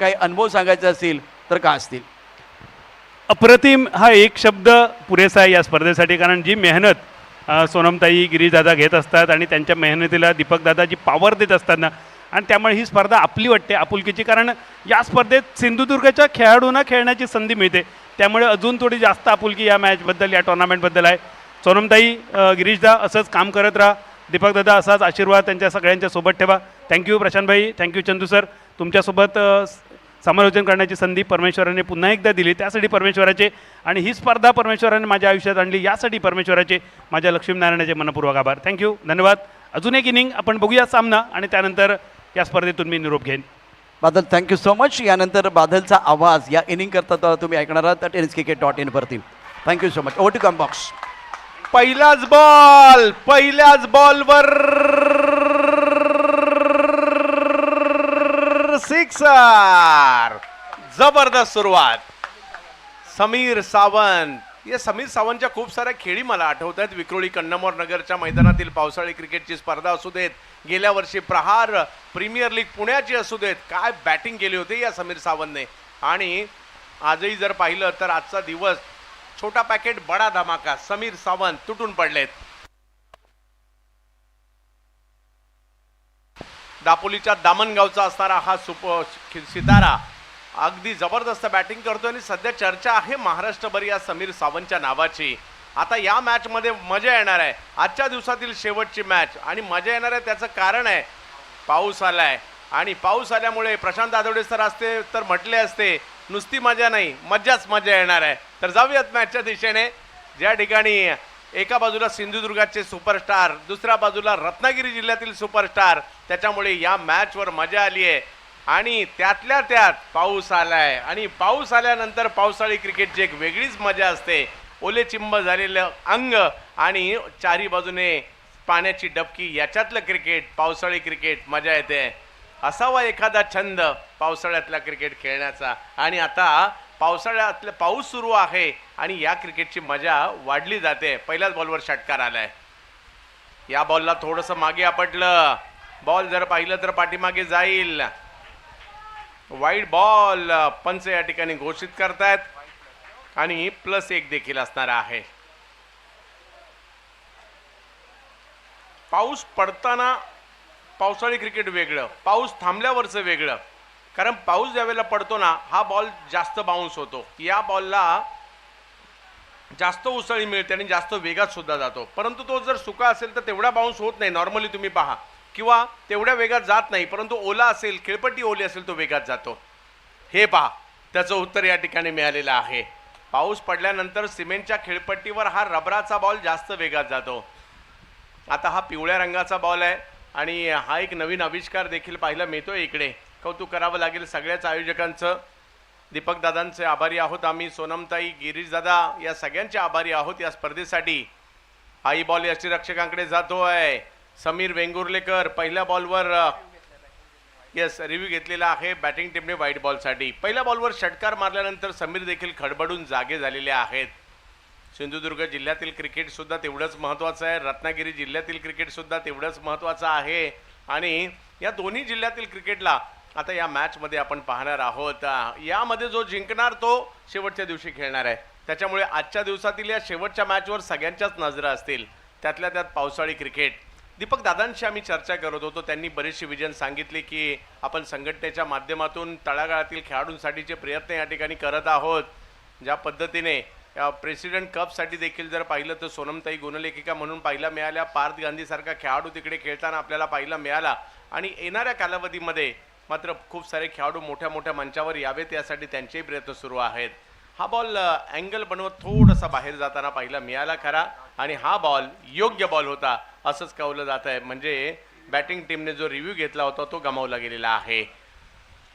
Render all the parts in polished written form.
काही अनुभव सांगायचे असतील तर काय असतील? अप्रतिम हा एक शब्द पुरेसा आहे या स्पर्धेसाठी, कारण जी मेहनत सोनमताई गिरीशदादा घेत असतात आणि त्यांच्या मेहनतीला दीपकदादा जी पॉवर देत असतात ना, आणि त्यामुळे ही स्पर्धा आपली वाटते, आपुलकीची. कारण या स्पर्धेत सिंधुदुर्गच्या खेळाडूंना खेळण्याची संधी मिळते, त्यामुळे अजून थोडी जास्त आपुलकी या मॅचबद्दल, या टुर्नामेंटबद्दल आहे. सोनमताई, गिरीशदा असंच काम करत राहा, दीपकदादा असाच आशीर्वाद त्यांच्या सगळ्यांच्या सोबत ठेवा. थँक्यू प्रशांतभाई, थँक्यू चंदू सर, तुमच्यासोबत समालोचन करण्याची संधी परमेश्वराने पुन्हा एकदा दिली, त्यासाठी परमेश्वराचे, आणि ही स्पर्धा परमेश्वराने माझ्या आयुष्यात आणली यासाठी परमेश्वराचे, माझ्या लक्ष्मीनारायणाचे मनपूर्वक आभार. थँक्यू, धन्यवाद. अजून एक इनिंग आपण बघूया सामना, आणि त्यानंतर या स्पर्धेतून मी निरोप घेईन. Badal, thank you so much. यानंतर बादलचा आवाज या इनिंग करता तुम्ही ऐकणार आहात tenniscricket.in वरती. Thank you so much. Over to कम बॉक्स. पहिल्याच बॉलवर सिक्सर. जबरदस्त सुरुवात. समीर सावंत, या समीर सावंतच्या खूप साऱ्या खेळी मला आठवत आहेत. विक्रोळी कन्नमोर नगरच्या मैदानातील पावसाळी क्रिकेटची स्पर्धा असू देत, गेल्या वर्षी प्रहार प्रीमियर लीग पुण्याची असू देत, काय बॅटिंग केली होती या समीर सावंतने. आणि आजही जर पाहिलं तर आजचा दिवस छोटा पॅकेट बडा धमाका. समीर सावंत तुटून पडलेत. दापोलीच्या दामणगावचा असणारा हा सितारा अगदी जबरदस्त बॅटिंग करतोय, आणि सध्या चर्चा आहे महाराष्ट्रभर या समीर सावंतच्या नावाची. आता या मॅच मध्ये मजा येणार आहे. आजच्या दिवसातील शेवटची मॅच, आणि मजा येणार आहे त्याचं कारण आहे पाऊस आलाय, आणि पाऊस आल्यामुळे प्रशांत आदवडे सर असते तर म्हटले असते नुसती मजा नाही, मज्जाच मजा येणार आहे. तर जाऊयात मॅचच्या दिशेने, ज्या ठिकाणी एका बाजूला सिंधुदुर्गाचे सुपरस्टार, दुसऱ्या बाजूला रत्नागिरी जिल्ह्यातील सुपरस्टार, त्याच्यामुळे या मॅचवर मजा आली आहे. आणि त्यातल्या त्यात पाऊस आलाय, आणि पाऊस आल्यानंतर पावसाळी क्रिकेटची एक वेगळीच मजा असते. ओले चिंब झालेलं अंग आणि चारी बाजूने पाण्याची डबकी, याच्यातलं क्रिकेट, पावसाळी क्रिकेट, मजा येते. असावा एखादा छंद पावसाळ्यातला क्रिकेट खेळण्याचा. आणि आता पावसाळ्यातला पाऊस सुरू आहे आणि या क्रिकेटची मजा वाढली जाते. पहिल्याच बॉलवर षटकार आलाय. या बॉलला थोडंसं मागे आपटलं. बॉल जर पाहिलं तर पाठीमागे जाईल. वाईड बॉल पंच या ठिकाणी घोषित करतायत, आणि +1 देखील असणार आहे. पाऊस पडताना पावसाळी क्रिकेट वेगळं, पाऊस थांबल्यावरचं वेगळं. कारण पाऊस ज्यावेळेला पडतो ना, हा बॉल जास्त बाउन्स होतो. या बॉलला जास्त उसळी मिळते आणि जास्त वेगात सुद्धा जातो. परंतु तो जर सुका असेल तर तेवढा बाउन्स होत नाही नॉर्मली, तुम्ही पहा, किंवा तेवढ्या वेगात जात नाही. परंतु ओला असेल, खेळपट्टी ओली असेल, तो वेगात जातो. हे पहा, त्याचं उत्तर या ठिकाणी मिळालेलं आहे. पाऊस पडल्यानंतर सिमेंटच्या खेळपट्टीवर हा रबराचा बॉल जास्त वेगात जातो. आता हा पिवळ्या रंगाचा बॉल आहे, आणि हा एक नवीन आविष्कार देखील पाहायला मिळतोय इकडे. कौतुक करावं लागेल सगळ्याच आयोजकांचं. दीपकदादांचे आभारी आहोत आम्ही, सोनमताई, गिरीशदादा, या सगळ्यांचे आभारी आहोत या स्पर्धेसाठी. हाही बॉल यष्टीरक्षकांकडे जातोय. समीर वेंगुर्लेकर पहिल्या बॉलवर रिव्ह्यू घेतलेला आहे बॅटिंग टीमने व्हाईट बॉलसाठी. पहिल्या बॉलवर षटकार मारल्यानंतर समीर देखील खडबडून जागे झालेले आहेत. सिंधुदुर्ग जिल्ह्यातील क्रिकेट सुद्धा तेवढंच महत्त्वाचं आहे, रत्नागिरी जिल्ह्यातील क्रिकेट सुद्धा तेवढंच महत्त्वाचं आहे, आणि या दोन्ही जिल्ह्यातील क्रिकेटला आता या मॅचमध्ये आपण पाहणार आहोत. यामध्ये जो जिंकणार तो शेवटच्या दिवशी खेळणार आहे. त्याच्यामुळे आजच्या दिवसातील या शेवटच्या मॅचवर सगळ्यांच्याच नजरा असतील, त्यातल्या त्यात पावसाळी क्रिकेट. दीपक दादांशी आम्ही चर्चा करत होतो, त्यांनी बरीचशी विजन सांगितली की आपण संघटनेच्या माध्यमातून तळागाळातील खेळाडूंसाठीचे प्रयत्न या ठिकाणी करत आहोत. ज्या पद्धतीने प्रेसिडेंट कपसाठी देखील जर पाहिलं तर सोनमताई गुणलेखिका म्हणून पाहायला मिळाल्या, पार्थ गांधीसारखा खेळाडू तिकडे खेळताना आपल्याला पाहायला मिळाला, आणि येणाऱ्या कालावधीमध्ये मात्र खूप सारे खेळाडू मोठ्या मोठ्या मंचावर यावेत यासाठी त्यांचेही प्रयत्न सुरू आहेत. हा बॉल अँगल बनवत थोडासा बाहेर जाताना पाहायला मिळाला खरा, आणि हा बॉल योग्य बॉल होता असंच कळलं जात आहे. म्हणजे बॅटिंग टीमने जो रिव्ह्यू घेतला होता तो गमावला गेलेला आहे.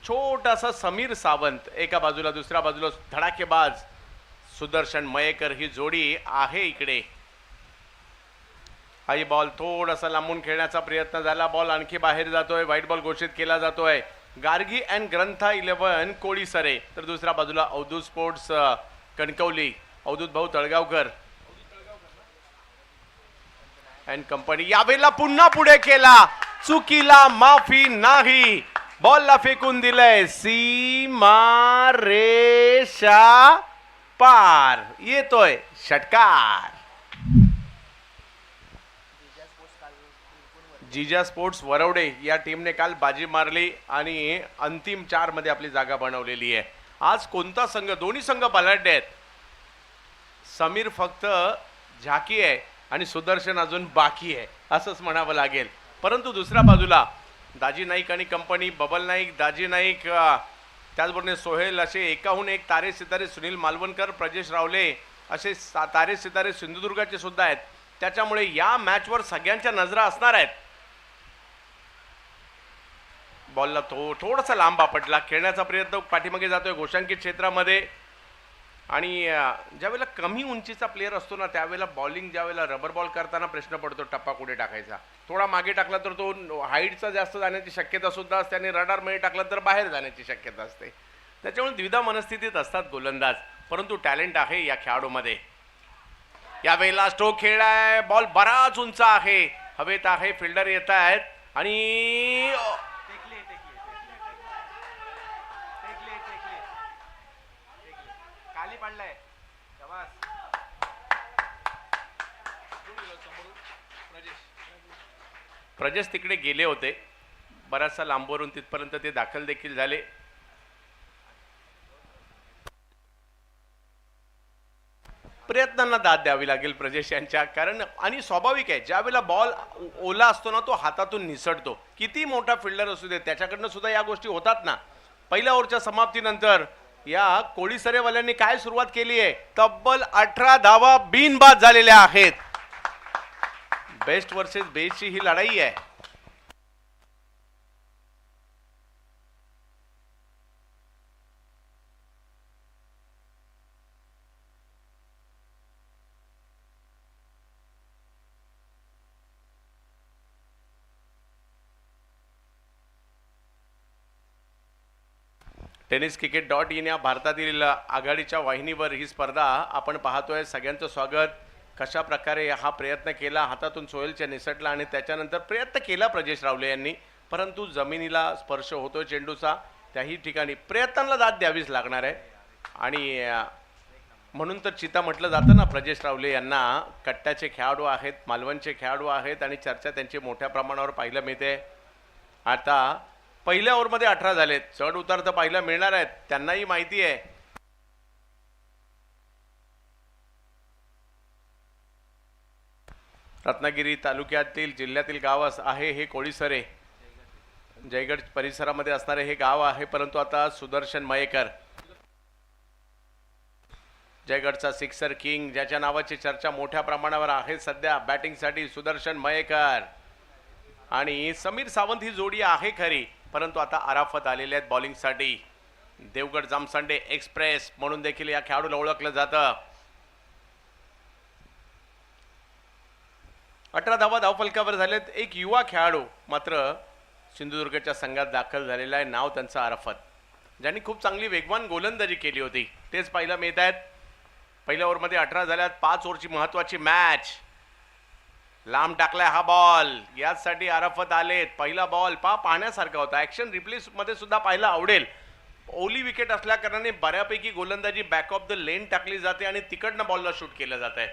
छोटासा समीर सावंत एका बाजूला, दुसऱ्या बाजूला धडाकेबाज सुदर्शन मयेकर ही जोडी आहे इकडे. हाही बॉल थोडासा लांबून खेळण्याचा प्रयत्न झाला, बॉल आणखी बाहेर जातोय. व्हाईट बॉल घोषित केला जातोय. गार्गी अँड ग्रंथा 11 कोळीसरे, तर दुसऱ्या बाजूला अवधूत स्पोर्ट्स कणकवली, अवधूत भाऊ तळगावकर अँड कंपनी. यावेळेला पुन्हा पुढे केला, चुकीला माफी नाही. बॉलला फेकून दिलंय सीमा रेषा पार, येतोय षटकार. जिजा स्पोर्ट्स वरवडे या टीमने काल बाजी मारली आणि अंतिम 4 मध्ये आपली जागा बनवलेली आहे. आज कोणता संघ, दोन्ही संघ बलाढ्य आहेत. समीर फक्त झाकी आहे आणि सुदर्शन अजून बाकी आहे असंच म्हणावं लागेल. परंतु दुसऱ्या बाजूला दाजी नाईक आणि कंपनी, बबल नाईक, दाजी नाईक, त्याचबरोबर सोहेल असे एकाहून एक तारे सितारे, सुनील मालवणकर, प्रजेश रावले असे तारे सितारे सिंधुदुर्गाचे सुद्धा आहेत. त्याच्यामुळे या मॅचवर सगळ्यांच्या नजरा असणार आहेत. बॉलला थोडासा लांब आपटला, खेळण्याचा प्रयत्न पाठीमागे जातोय घोषांकित क्षेत्रामध्ये. आणि ज्यावेळेला कमी उंचीचा प्लेअर असतो ना त्यावेळेला बॉलिंग, ज्यावेळेला रबर बॉल करताना प्रश्न पडतो टप्पा कुठे टाकायचा. थोडा मागे टाकला तर तो हाईटचा जास्त जाण्याची शक्यता सुद्धा असते आणि रडारमध्ये टाकला तर बाहेर जाण्याची शक्यता असते. त्याच्यामुळे द्विधा मनस्थितीत असतात गोलंदाज. परंतु टॅलेंट आहे या खेळाडूमध्ये. यावेळेला स्ट्रोक खेळलाय, बॉल बराच उंच आहे, हवेत आहे, फिल्डर येत आहेत आणि खाली पडलाय. प्रजेश तिकडे गेले होते, बराचसा लांबवरून तिथपर्यंत ते दाखल देखील झाले. प्रयत्नांना दाद द्यावी लागेल प्रजेश यांच्या, कारण आणि स्वाभाविक आहे ज्यावेळेला बॉल ओला असतो ना तो हातातून निसटतो. किती मोठा फिल्डर असू दे त्याच्याकडनं सुद्धा या गोष्टी होतात ना. पहिल्या ओव्हरच्या समाप्तीनंतर या कोळीसरेवाल्यांनी काय सुरुवात केली आहे, तब्बल 18 धावा बिनबाद झालेल्या आहेत. बेस्ट वर्सेस बेस्टची ही लढाई आहे. tenniscricket.in या भारतातील आघाडीच्या वाहिनीवर ही स्पर्धा आपण पाहतोय. सगळ्यांचं स्वागत. कशा प्रकारे हा प्रयत्न केला, हातातून सोहेलच्या निसटला आणि त्याच्यानंतर प्रयत्न केला प्रजेश रावले यांनी, परंतु जमिनीला स्पर्श होतोय चेंडूचा. त्याही ठिकाणी प्रयत्नांना दाद द्यावीच लागणार आहे. आणि म्हणून तर चिता म्हटलं जातं ना प्रजेश रावले यांना. कट्ट्याचे खेळाडू आहेत, मालवणचे खेळाडू आहेत आणि चर्चा त्यांची मोठ्या प्रमाणावर पाहायला मिळते. आता पहिल्या ओव्हरमध्ये 18 झालेत, चढ उतार तर पाहायला मिळणार आहेत, त्यांनाही माहिती आहे. रत्नागिरी तालुक्यातील जिल्ह्यातील गाव आहे हे कोळीसरे, जयगड परिसरामध्ये असणारे हे गाव आहे. परंतु आता सुदर्शन मयेकर, जयगडचा सिक्सर किंग, ज्याच्या नावाची चर्चा मोठ्या प्रमाणावर आहे सध्या बॅटिंगसाठी, सुदर्शन मयेकर आणि समीर सावंत ही जोडी आहे खरी, परंतु आता आराफत आलेले आहेत बॉलिंगसाठी. देवगड जामसंडे एक्सप्रेस म्हणून देखील या खेळाडूला ओळखलं जातं. 18 धावा धावफलकावर झालेत. एक युवा खेळाडू मात्र सिंधुदुर्गच्या संघात दाखल झालेला आहे, नाव त्यांचं आराफत, ज्यांनी खूप चांगली वेगवान गोलंदाजी केली होती. तेच पाहायला मिळत आहेत. पहिल्या ओव्हरमध्ये 18 झाल्यात. 5 ओव्हरची महत्वाची मॅच. लांब टाकलाय हा बॉल, याचसाठी आराफत आलेत. पहिला बॉल पाहण्यासारखा होता, ऍक्शन रिप्लेस मध्ये सुद्धा पाहायला आवडेल. ओली विकेट असल्या कारणाने बऱ्यापैकी गोलंदाजी बॅक ऑफ द लेन टाकली जाते आणि तिकडनं बॉलला शूट केलं जात आहे.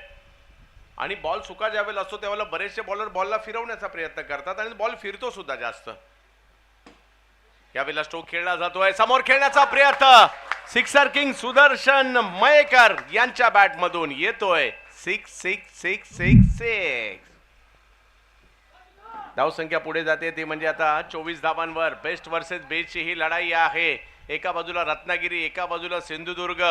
आणि बॉल सुका ज्यावेळेला असतो त्यावेळेला बरेचसे बॉलर बॉलला फिरवण्याचा प्रयत्न करतात आणि बॉल फिरतो सुद्धा जास्त. यावेळेला स्ट्रोक खेळला जातोय, समोर खेळण्याचा प्रयत्न, सिक्सर किंग सुदर्शन मयेकर यांच्या बॅट मधून येतोय 6-6-6-6-6. धावसंख्या पुढे जाते ती म्हणजे आता 24 धावांवर. बेस्ट वर्सेस बेस्टची ही लढाई आहे. एका बाजूला रत्नागिरी, एका बाजूला सिंधुदुर्ग.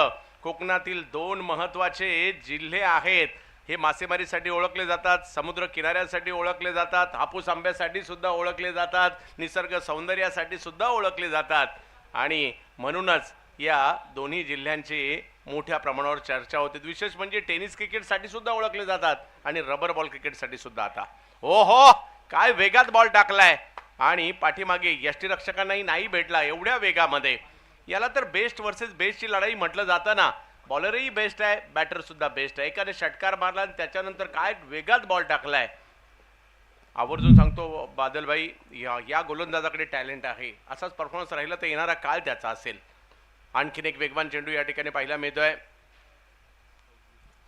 कोकणातील 2 महत्वाचे जिल्हे आहेत. हे मासेमारीसाठी ओळखले जातात, समुद्र किनाऱ्यासाठी ओळखले जातात, हापूस आंब्यासाठी सुद्धा ओळखले जातात, निसर्ग सौंदर्यासाठी सुद्धा ओळखले जातात. आणि म्हणूनच या दोन्ही जिल्ह्यांची मोठ्या प्रमाणावर चर्चा होते. विशेष म्हणजे टेनिस क्रिकेटसाठी सुद्धा ओळखले जातात आणि रबर बॉल क्रिकेटसाठी सुद्धा. आता हो काय वेगात बॉल टाकलाय आणि पाठीमागे यष्टीरक्षकांनाही नाही भेटला एवढ्या वेगामध्ये. याला तर बेस्ट वर्सेस बेस्टची लढाई म्हटलं जातं ना. बॉलरही बेस्ट आहे, बॅटर सुद्धा बेस्ट आहे. एकाने षटकार मारला आणि त्याच्यानंतर काय वेगात बॉल टाकलाय. आवर्जून सांगतो बादलभाई, या गोलंदाजाकडे टॅलेंट आहे. असाच परफॉर्मन्स राहिला तर येणारा काळ त्याचा असेल. आणखीन एक वेगवान चेंडू या ठिकाणी पाहायला मिळतोय.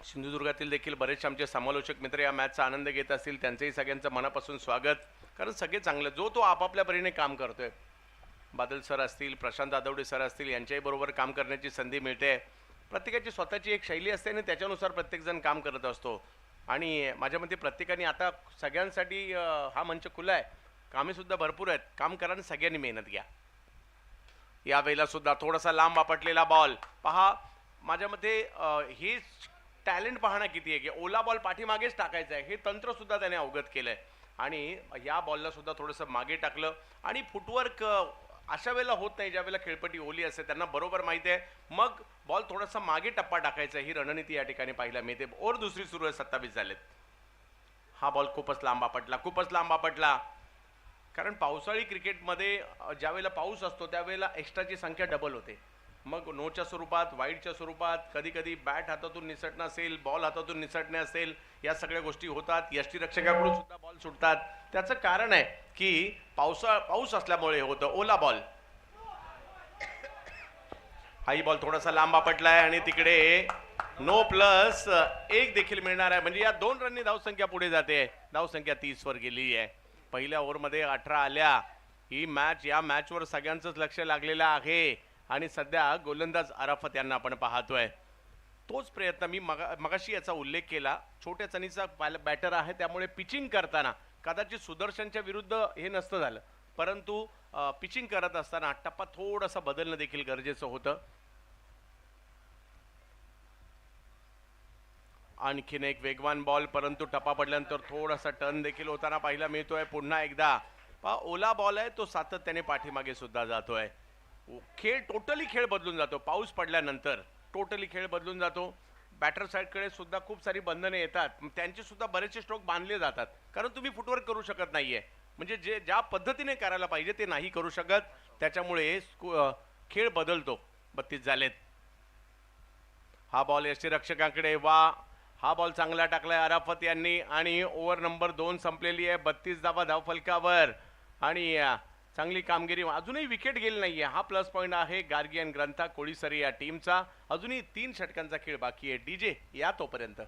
सिंधुदुर्गातील देखील बरेचसे आमचे समालोचक मित्र या मॅचचा आनंद घेत असतील, त्यांचंही सगळ्यांचं मनापासून स्वागत. कारण सगळे चांगलं, जो तो आपापल्या परीने काम करतोय. बादल सर असतील, प्रशांत आदवडे सर असतील, यांच्याही बरोबर काम करण्याची संधी मिळते. प्रत्येकाची स्वतःची एक शैली असते आणि त्याच्यानुसार प्रत्येकजण काम करत असतो. आणि माझ्या मते प्रत्येकाने आता सगळ्यांसाठी हा मंच खुला आहे. कामेसुद्धा भरपूर आहेत, काम करा आणि सगळ्यांनी मेहनत घ्या. यावेळेला सुद्धा थोडासा लांब आपटलेला बॉल पहा. माझ्या मते हे टॅलेंट पाहणं किती आहे की ओला बॉल पाठीमागेच टाकायचा आहे, हे तंत्रसुद्धा त्याने अवगत केलं आहे. आणि या बॉलला सुद्धा थोडंसं मागे टाकलं. आणि फुटवर्क अशा वेळेला होत नाही ज्यावेळेला खेळपट्टी ओली असते, त्यांना बरोबर माहिती आहे. मग बॉल थोडासा मागे टप्पा टाकायचा, ही रणनीती या ठिकाणी पाहायला मिळते. ओव्हर दुसरी सुरू आहे, 27 झालेत. हा बॉल खूपच लांब आपटला, खूपच लांब आपटला. कारण पावसाळी क्रिकेटमध्ये ज्यावेळेला पाऊस असतो त्यावेळेला एक्स्ट्राची संख्या डबल होते. मग नोच्या स्वरूपात, वाईडच्या स्वरूपात, कधी कधी बॅट हातातून निसटणं असेल, बॉल हातातून निसटणे असेल, या सगळ्या गोष्टी होतात. यष्टीरक्षकाकडून सुद्धा बॉल सुटतात. त्याचं कारण आहे की पाऊस असल्यामुळे होतं. ओला बॉल, हाही बॉल थोडासा लांब आपटलाय आणि तिकडे नो प्लस 1 देखील मिळणार आहे. म्हणजे या 2 रननी धावसंख्या पुढे जाते. धावसंख्या 30 वर गेली आहे. पहिल्या ओव्हरमध्ये 18 आल्या. ही मॅच, या मॅचवर सगळ्यांचंच लक्ष लागलेलं आहे. आणि सध्या गोलंदाज अराफत यांना आपण पाहतोय. तोच प्रयत्न मी मगाशी याचा उल्लेख केला. छोट्या चणीचा बॅटर आहे, त्यामुळे पिचिंग करताना कदाचित सुदर्शनच्या विरुद्ध हे नसतं झालं, परंतु पिचिंग करत असताना टप्पा थोडासा बदलणं देखील गरजेचं होतं. आणखीन एक वेगवान बॉल, परंतु टप्पा पडल्यानंतर थोडासा टर्न देखील होताना पाहायला मिळतोय. पुन्हा एकदा पहा, ओला बॉल आहे तो सातत्याने पाठीमागे सुद्धा जातोय. टोटली खेळ बदलून जातो. पाऊस पडल्यानंतर टोटली खेळ बदलून जातो. बॅटर साईडकडे सुद्धा खूप सारी बंधने येतात, त्यांचे सुद्धा बरेचसे स्ट्रोक बांधले जातात. कारण तुम्ही फुटवर्क करू शकत नाहीये, म्हणजे ज्या पद्धतीने करायला पाहिजे ते नाही करू शकत. त्याच्यामुळे खेळ बदलतो. 32 झालेत. हा बॉल यष्टीरक्षकांकडे, वा हा बॉल चांगला टाकलाय अराफत यांनी. आणि ओव्हर नंबर 2 संपलेली आहे. 32 धावा धावफलकावर आणि चांगली कामगिरी. अजूनही विकेट गेली नाहीये, हा प्लस पॉईंट आहे गार्गी आणि ग्रंथा कोळीसरी या टीमचा. अजूनही 3 षटकांचा खेळ बाकी आहे. डीजे या तोपर्यंत.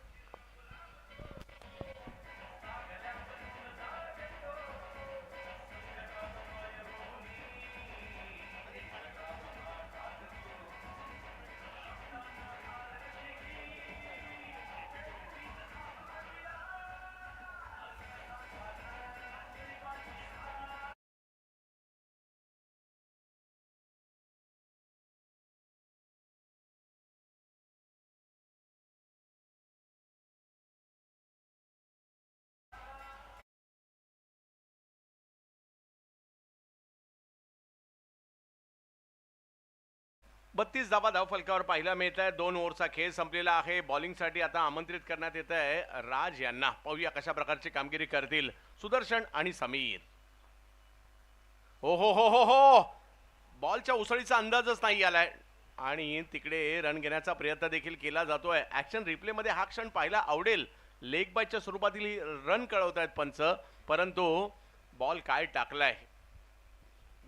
बत्तीस धावा धावफलकावर पाहायला मिळत आहे. 2 ओव्हरचा खेळ संपलेला आहे. बॉलिंगसाठी आता आमंत्रित करण्यात येत आहे राज यांना. पाहूया कशा प्रकारची कामगिरी करतील सुदर्शन आणि समीर. हो हो हो हो हो, बॉलच्या उसळीचा अंदाजच नाही आलाय. आणि तिकडे रन घेण्याचा प्रयत्न देखील केला जातोय. ऍक्शन रिप्लेमध्ये हा क्षण पाहायला आवडेल. लेग बायच्या स्वरूपातील रन कळवत आहेत पंच, परंतु बॉल काय टाकलाय,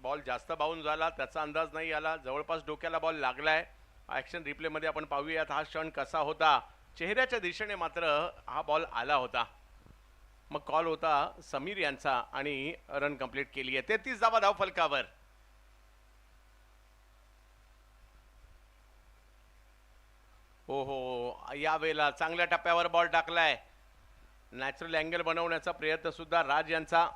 बॉल जास्त बाउन्स झाला त्याचा अंदाज नाही आला. जवळपास डोक्याला बॉल लागलाय. ॲक्शन रिप्लेमध्ये आपण पाहूयात हा क्षण कसा होता. चेहऱ्याच्या दिशेने मात्र हा बॉल आला होता. मग कॉल होता समीर यांचा आणि रन कंप्लीट केली आहे. 33 धावा धावफलकावर. हो हो, यावेळेला चांगल्या टप्प्यावर बॉल टाकलाय. नॅचरल अँगल बनवण्याचा प्रयत्न सुद्धा राज यांचा.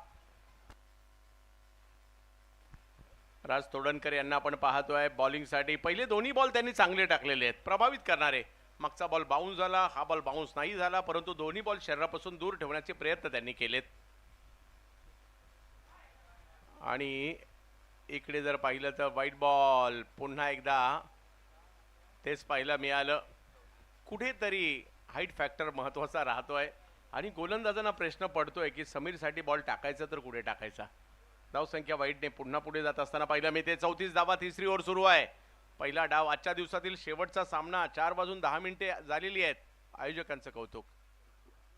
राज तोडणकर यांना आपण पाहतोय बॉलिंगसाठी. पहिले दोन्ही बॉल त्यांनी चांगले टाकलेले आहेत, प्रभावित करणारे. मागचा बॉल बाउन्स झाला, हा बॉल बाउन्स नाही झाला, परंतु दोन्ही बॉल शरीरापासून दूर ठेवण्याचे प्रयत्न त्यांनी केलेत. आणि इकडे जर पाहिलं तर वाईट बॉल पुन्हा एकदा तेच पाहायला मिळालं. कुठेतरी हाईट फॅक्टर महत्त्वाचा राहतोय आणि गोलंदाजांना प्रश्न पडतोय की समीरसाठी बॉल टाकायचा तर कुठे टाकायचा. धावसंख्या वाईटने पुन्हा पुढे जात असताना पाहिलं मिळते. 34 धावा, तिसरी ओव्हर सुरू आहे. पहिला डाव आजच्या दिवसातील शेवटचा सामना. 4 वाजून 10 मिनिटे झालेली आहेत. आयोजकांचं कौतुक.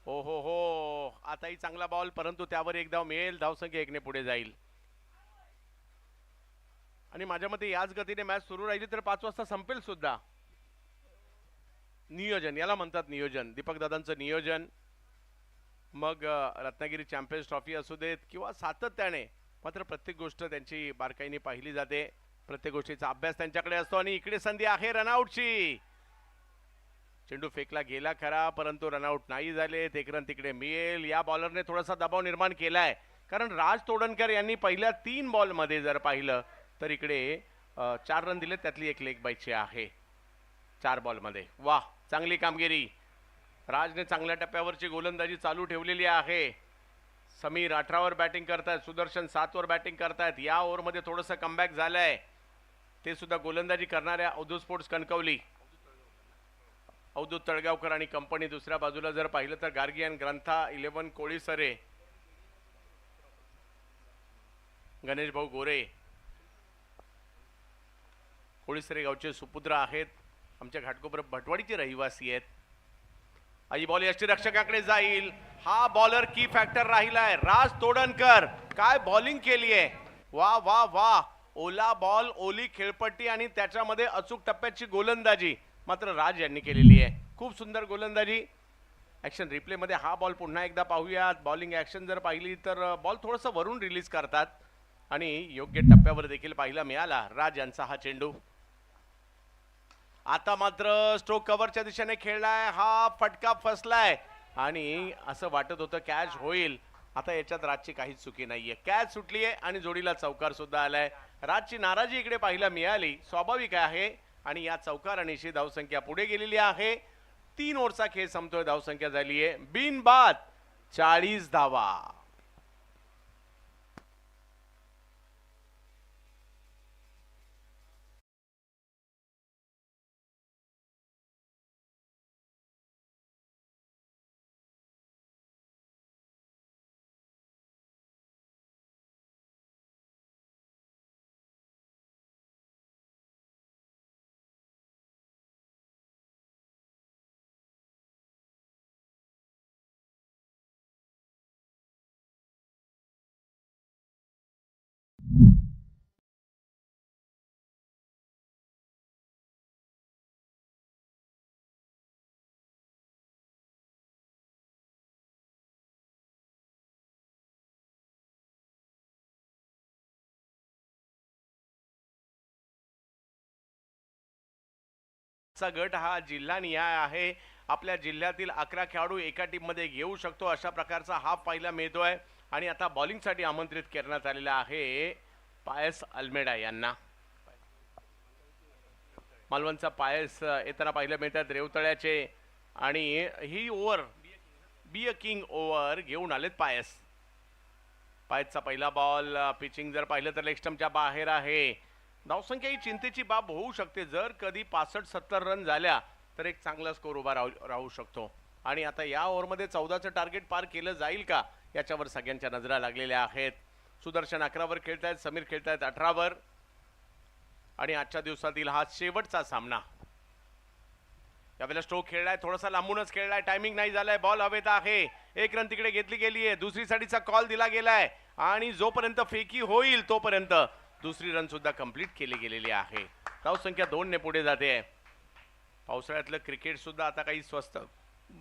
हो हो हो, आताही चांगला बॉल, परंतु त्यावर एक धाव मिळेल, धावसंख्या 1 ने पुढे जाईल. आणि माझ्या मते याच गतीने मॅच सुरू राहिली तर 5 वाजता संपेल सुद्धा. नियोजन याला म्हणतात, नियोजन. दीपक दादांचं नियोजन. मग रत्नागिरी चॅम्पियन्स ट्रॉफी असू देत किंवा सातत्याने, मात्र प्रत्येक गोष्ट त्यांची बारकाईने पाहिली जाते. प्रत्येक गोष्टीचा अभ्यास त्यांच्याकडे असतो. आणि इकडे संधी आहे रनआउटची. चेंडू फेकला गेला खरा, परंतु रनआउट नाही झाले. एक रन तिकडे मिळेल. या बॉलरने थोडासा दबाव निर्माण केलाय, कारण राज तोडणकर यांनी पहिल्या 3 बॉलमध्ये जर पाहिलं तर इकडे 4 रन दिले, त्यातली एक लेग बायची आहे 4 बॉलमध्ये. वाह, चांगली कामगिरी. राजने चांगल्या टप्प्यावरची गोलंदाजी चालू ठेवलेली आहे. समीर 18 वर बॅटिंग करतायत, सुदर्शन 7 वर बॅटिंग करतायत. या ओव्हरमध्ये थोडंसं कमबॅक झालंय, ते सुद्धा गोलंदाजी करणाऱ्या अवधूत स्पोर्ट्स कणकवली, अवधूत तळगावकर आणि कंपनी. दुसऱ्या बाजूला जर पाहिलं तर गार्गियन, ग्रंथा, 11 कोळीसरे, गणेश भाऊ गोरे. कोळीसरे गावचे सुपुत्र आहेत, आमच्या घाटकोपर भटवाडीचे रहिवासी आहेत. आई बॉल यष्टीरक्षकाकडे जाईल. हा बॉलर की फॅक्टर राहिलाय. राज तोडणकर काय बॉलिंग केली आहे. वा वा वा, ओला बॉल, ओली खेळपट्टी आणि त्याच्यामध्ये अचूक टप्प्याची गोलंदाजी मात्र राज यांनी केलेली आहे. खूप सुंदर गोलंदाजी. ऍक्शन रिप्ले मध्ये हा बॉल पुन्हा एकदा पाहूयात. बॉलिंग ऍक्शन जर पाहिली तर बॉल थोडंसं वरून रिलीज करतात आणि योग्य टप्प्यावर देखील पाहायला मिळाला राज यांचा हा चेंडू. आता मात्र स्ट्रोक कव्हरच्या दिशेने खेळलाय. हा फटका फसलाय आणि असं वाटत होतं कॅच होईल. आता याच्यात राजची काहीच चुकी नाहीये. कॅच सुटली आहे आणि जोडीला चौकार सुद्धा आलाय. राजची नाराजी इकडे पाहायला मिळाली, स्वाभाविक आहे. आणि या चौकारानिशी धावसंख्या पुढे गेलेली आहे. 3 ओव्हरचा खेळ संपतोय, धावसंख्या झाली आहे बिनबाद 40 धावा. चा गट हा जिल्हानिहाय आहे. आपल्या जिल्ह्यातील 11 खेळाडू एका टीम मध्ये घेऊ शकतो अशा प्रकारचा हाफ पाहायला मिळतोय. आणि आता बॉलिंगसाठी आमंत्रित करण्यात आलेला आहे पायस अल्मेडा यांना. मालवणचा पायस येताना पाहायला मिळतात रेवतळ्याचे. आणि ही over B A King over घेऊन आलेत पायस. पायसचा पहिला बॉल, पिचिंग जर पाहिलं तर लेग स्टंपच्या बाहेर आहे. धावसंख्या ही चिंतेची बाब होऊ शकते. जर कधी 65-70 रन झाल्या तर एक चांगला स्कोर उभा राहू शकतो. आणि आता या ओव्हरमध्ये 14चं टार्गेट पार केलं जाईल का याच्यावर सगळ्यांच्या नजरा लागलेल्या आहेत. सुदर्शन 11 वर खेळतायत, समीर खेळतायत 18 वर. आणि आजच्या दिवसातील हा शेवटचा सामना. यावेळेला स्ट्रोक खेळलाय, थोडासा लांबूनच खेळलाय, टायमिंग नाही झालाय, बॉल हवेत आहे. 1 रन तिकडे घेतली गेली आहे. दुसरी साडीचा कॉल दिला गेलाय आणि जोपर्यंत फेकी होईल तोपर्यंत दुसरी रन सुद्धा कंप्लीट केली गेलेली आहे. धावसंख्या 2 ने पुढे जाते. पावसाळ्यातलं क्रिकेट सुद्धा आता काही स्वस्त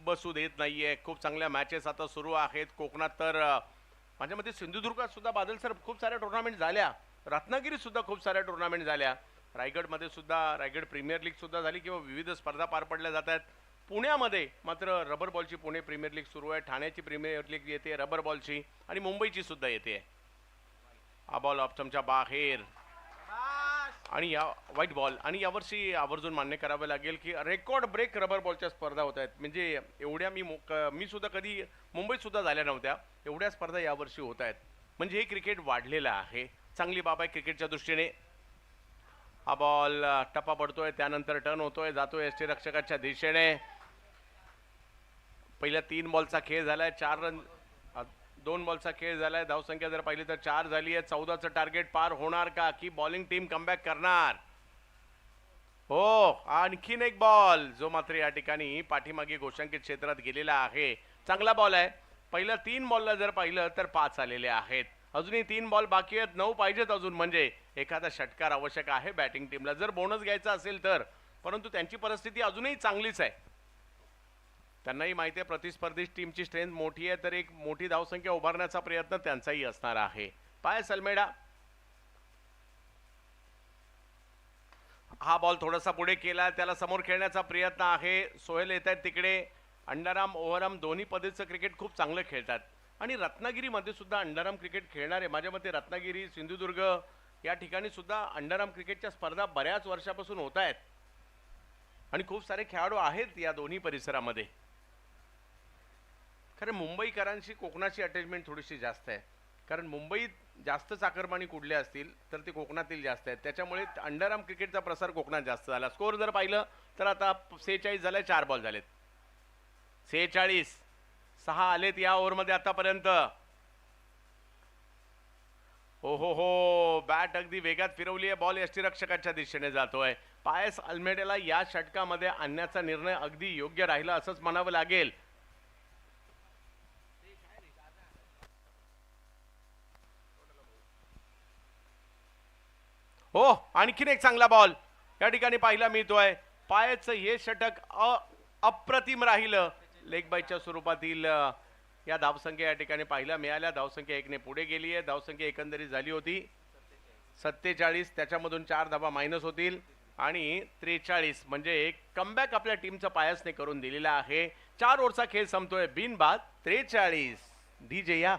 बसू देत नाहीये. खूप चांगल्या मॅचेस आता सुरू आहेत. कोकणात तर माझ्या मते सिंधुदुर्गात सुद्धा बादल सर खूप साऱ्या टुर्नामेंट झाल्या. रत्नागिरीत सुद्धा खूप साऱ्या टुर्नामेंट झाल्या. रायगडमध्ये सुद्धा रायगड प्रीमियर लीग सुद्धा झाली किंवा विविध स्पर्धा पार पडल्या जात आहेत. पुण्यामध्ये मात्र रबर बॉलची पुणे प्रीमियर लीग सुरू आहे. ठाण्याची प्रीमियर लीग येते रबर बॉलची आणि मुंबईची सुद्धा येते. हा बॉल ऑप्शनच्या बाहेर आणि या व्हाईट बॉल. आणि यावर्षी आवर्जून मान्य करावे लागेल की रेकॉर्ड ब्रेक रबर बॉलच्या स्पर्धा होत आहेत. म्हणजे एवढ्या मी सुद्धा कधी मुंबईत सुद्धा झाल्या नव्हत्या. एवढ्या स्पर्धा यावर्षी होत आहेत. म्हणजे हे क्रिकेट वाढलेलं आहे. चांगली बाब आहे क्रिकेटच्या दृष्टीने. हा बॉल टप्पा पडतोय, त्यानंतर टर्न होतोय, जातोय यष्टीरक्षकाच्या दिशेने. पहिल्या 3 बॉलचा खेळ झालाय. 4 रन 2 बॉलचा खेळ झालाय. धावसंख्या जर पाहिली तर 4 झाली आहे. 14चं टार्गेट पार होणार का की बॉलिंग टीम कमबॅक करणार. हो, आणखीन एक बॉल जो मात्र या ठिकाणी पाठीमागे गोशांकित क्षेत्रात गेलेला आहे. चांगला बॉल आहे. पहिल्या 3 बॉलला जर पाहिलं तर 5 आलेले आहेत. अजूनही 3 बॉल बाकी आहेत, 9 पाहिजेत अजून, म्हणजे एखादा षटकार आवश्यक आहे बॅटिंग टीमला जर बोनस घ्यायचा असेल तर. परंतु त्यांची परिस्थिती अजूनही चांगलीच आहे. त्यांनाही माहिती आहे प्रतिस्पर्धी टीमची स्ट्रेंथ मोठी आहे, तर एक मोठी धावसंख्या उभारण्याचा प्रयत्न त्यांचाही असणार आहे. पायस अल्मेडा हा बॉल थोडासा पुढे केला, त्याला समोर खेळण्याचा प्रयत्न आहे. सोहेल येत आहेत तिकडे. अंडाराम ओव्हराम दोन्ही पद्धतीचं क्रिकेट खूप चांगलं खेळतात आणि रत्नागिरीमध्ये सुद्धा अंडाराम क्रिकेट खेळणारे, माझ्या मते रत्नागिरी, सिंधुदुर्ग या ठिकाणी सुद्धा अंडाराम क्रिकेटच्या स्पर्धा बऱ्याच वर्षापासून होत आहेत आणि खूप सारे खेळाडू आहेत या दोन्ही परिसरामध्ये. खरं मुंबईकरांशी कोकणाची अटॅचमेंट थोडीशी जास्त आहे, कारण मुंबईत जास्त चाकरमानी कुठले असतील तर ते कोकणातील जास्त आहेत, त्याच्यामुळे अंडरआर्म क्रिकेटचा प्रसार कोकणात जास्त झाला. स्कोअर जर पाहिलं तर आता 46 झाले, 4 बॉल झालेत. 46, 6 आलेत या ओव्हरमध्ये आतापर्यंत. हो, बॅट अगदी वेगात फिरवली आहे. बॉल यष्टीरक्षकाच्या दिशेने जातोय. पायस अल्मेडेला या षटकामध्ये आणण्याचा निर्णय अगदी योग्य राहिला असंच म्हणावं लागेल. हो, आणखीन एक चांगला बॉल या ठिकाणी पाहायला मिळतोय. पायचं हे षटक अप्रतिम राहिलं. लेग बाईच्या स्वरूपातील या धावसंख्या या ठिकाणी पाहायला मिळाल्या. धावसंख्या 1 ने पुढे गेली आहे. धावसंख्या एकंदरीत झाली होती 47, त्याच्यामधून 4 धावा मायनस होतील आणि 43, म्हणजे एक कमबॅक आपल्या टीमचा पायसने करून दिलेला आहे. 4 ओव्हरचा खेळ संपतोय बिनबाद 43. डीजे या.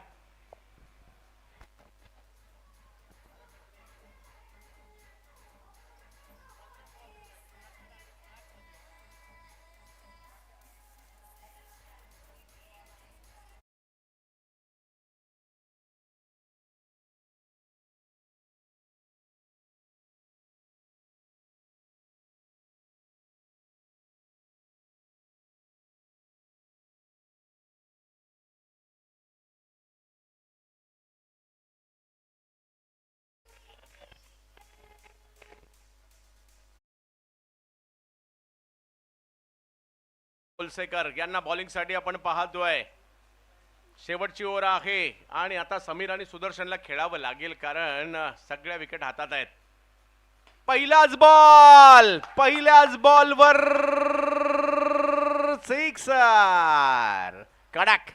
कोलसेकर यांना बॉलिंगसाठी आपण पाहतोय. शेवटची ओव्हर आहे आणि आता समीर आणि सुदर्शनला खेळावं लागेल, कारण सगळ्या विकेट हातात आहेत. पहिल्याच बॉलवर सिक्सर, कडक.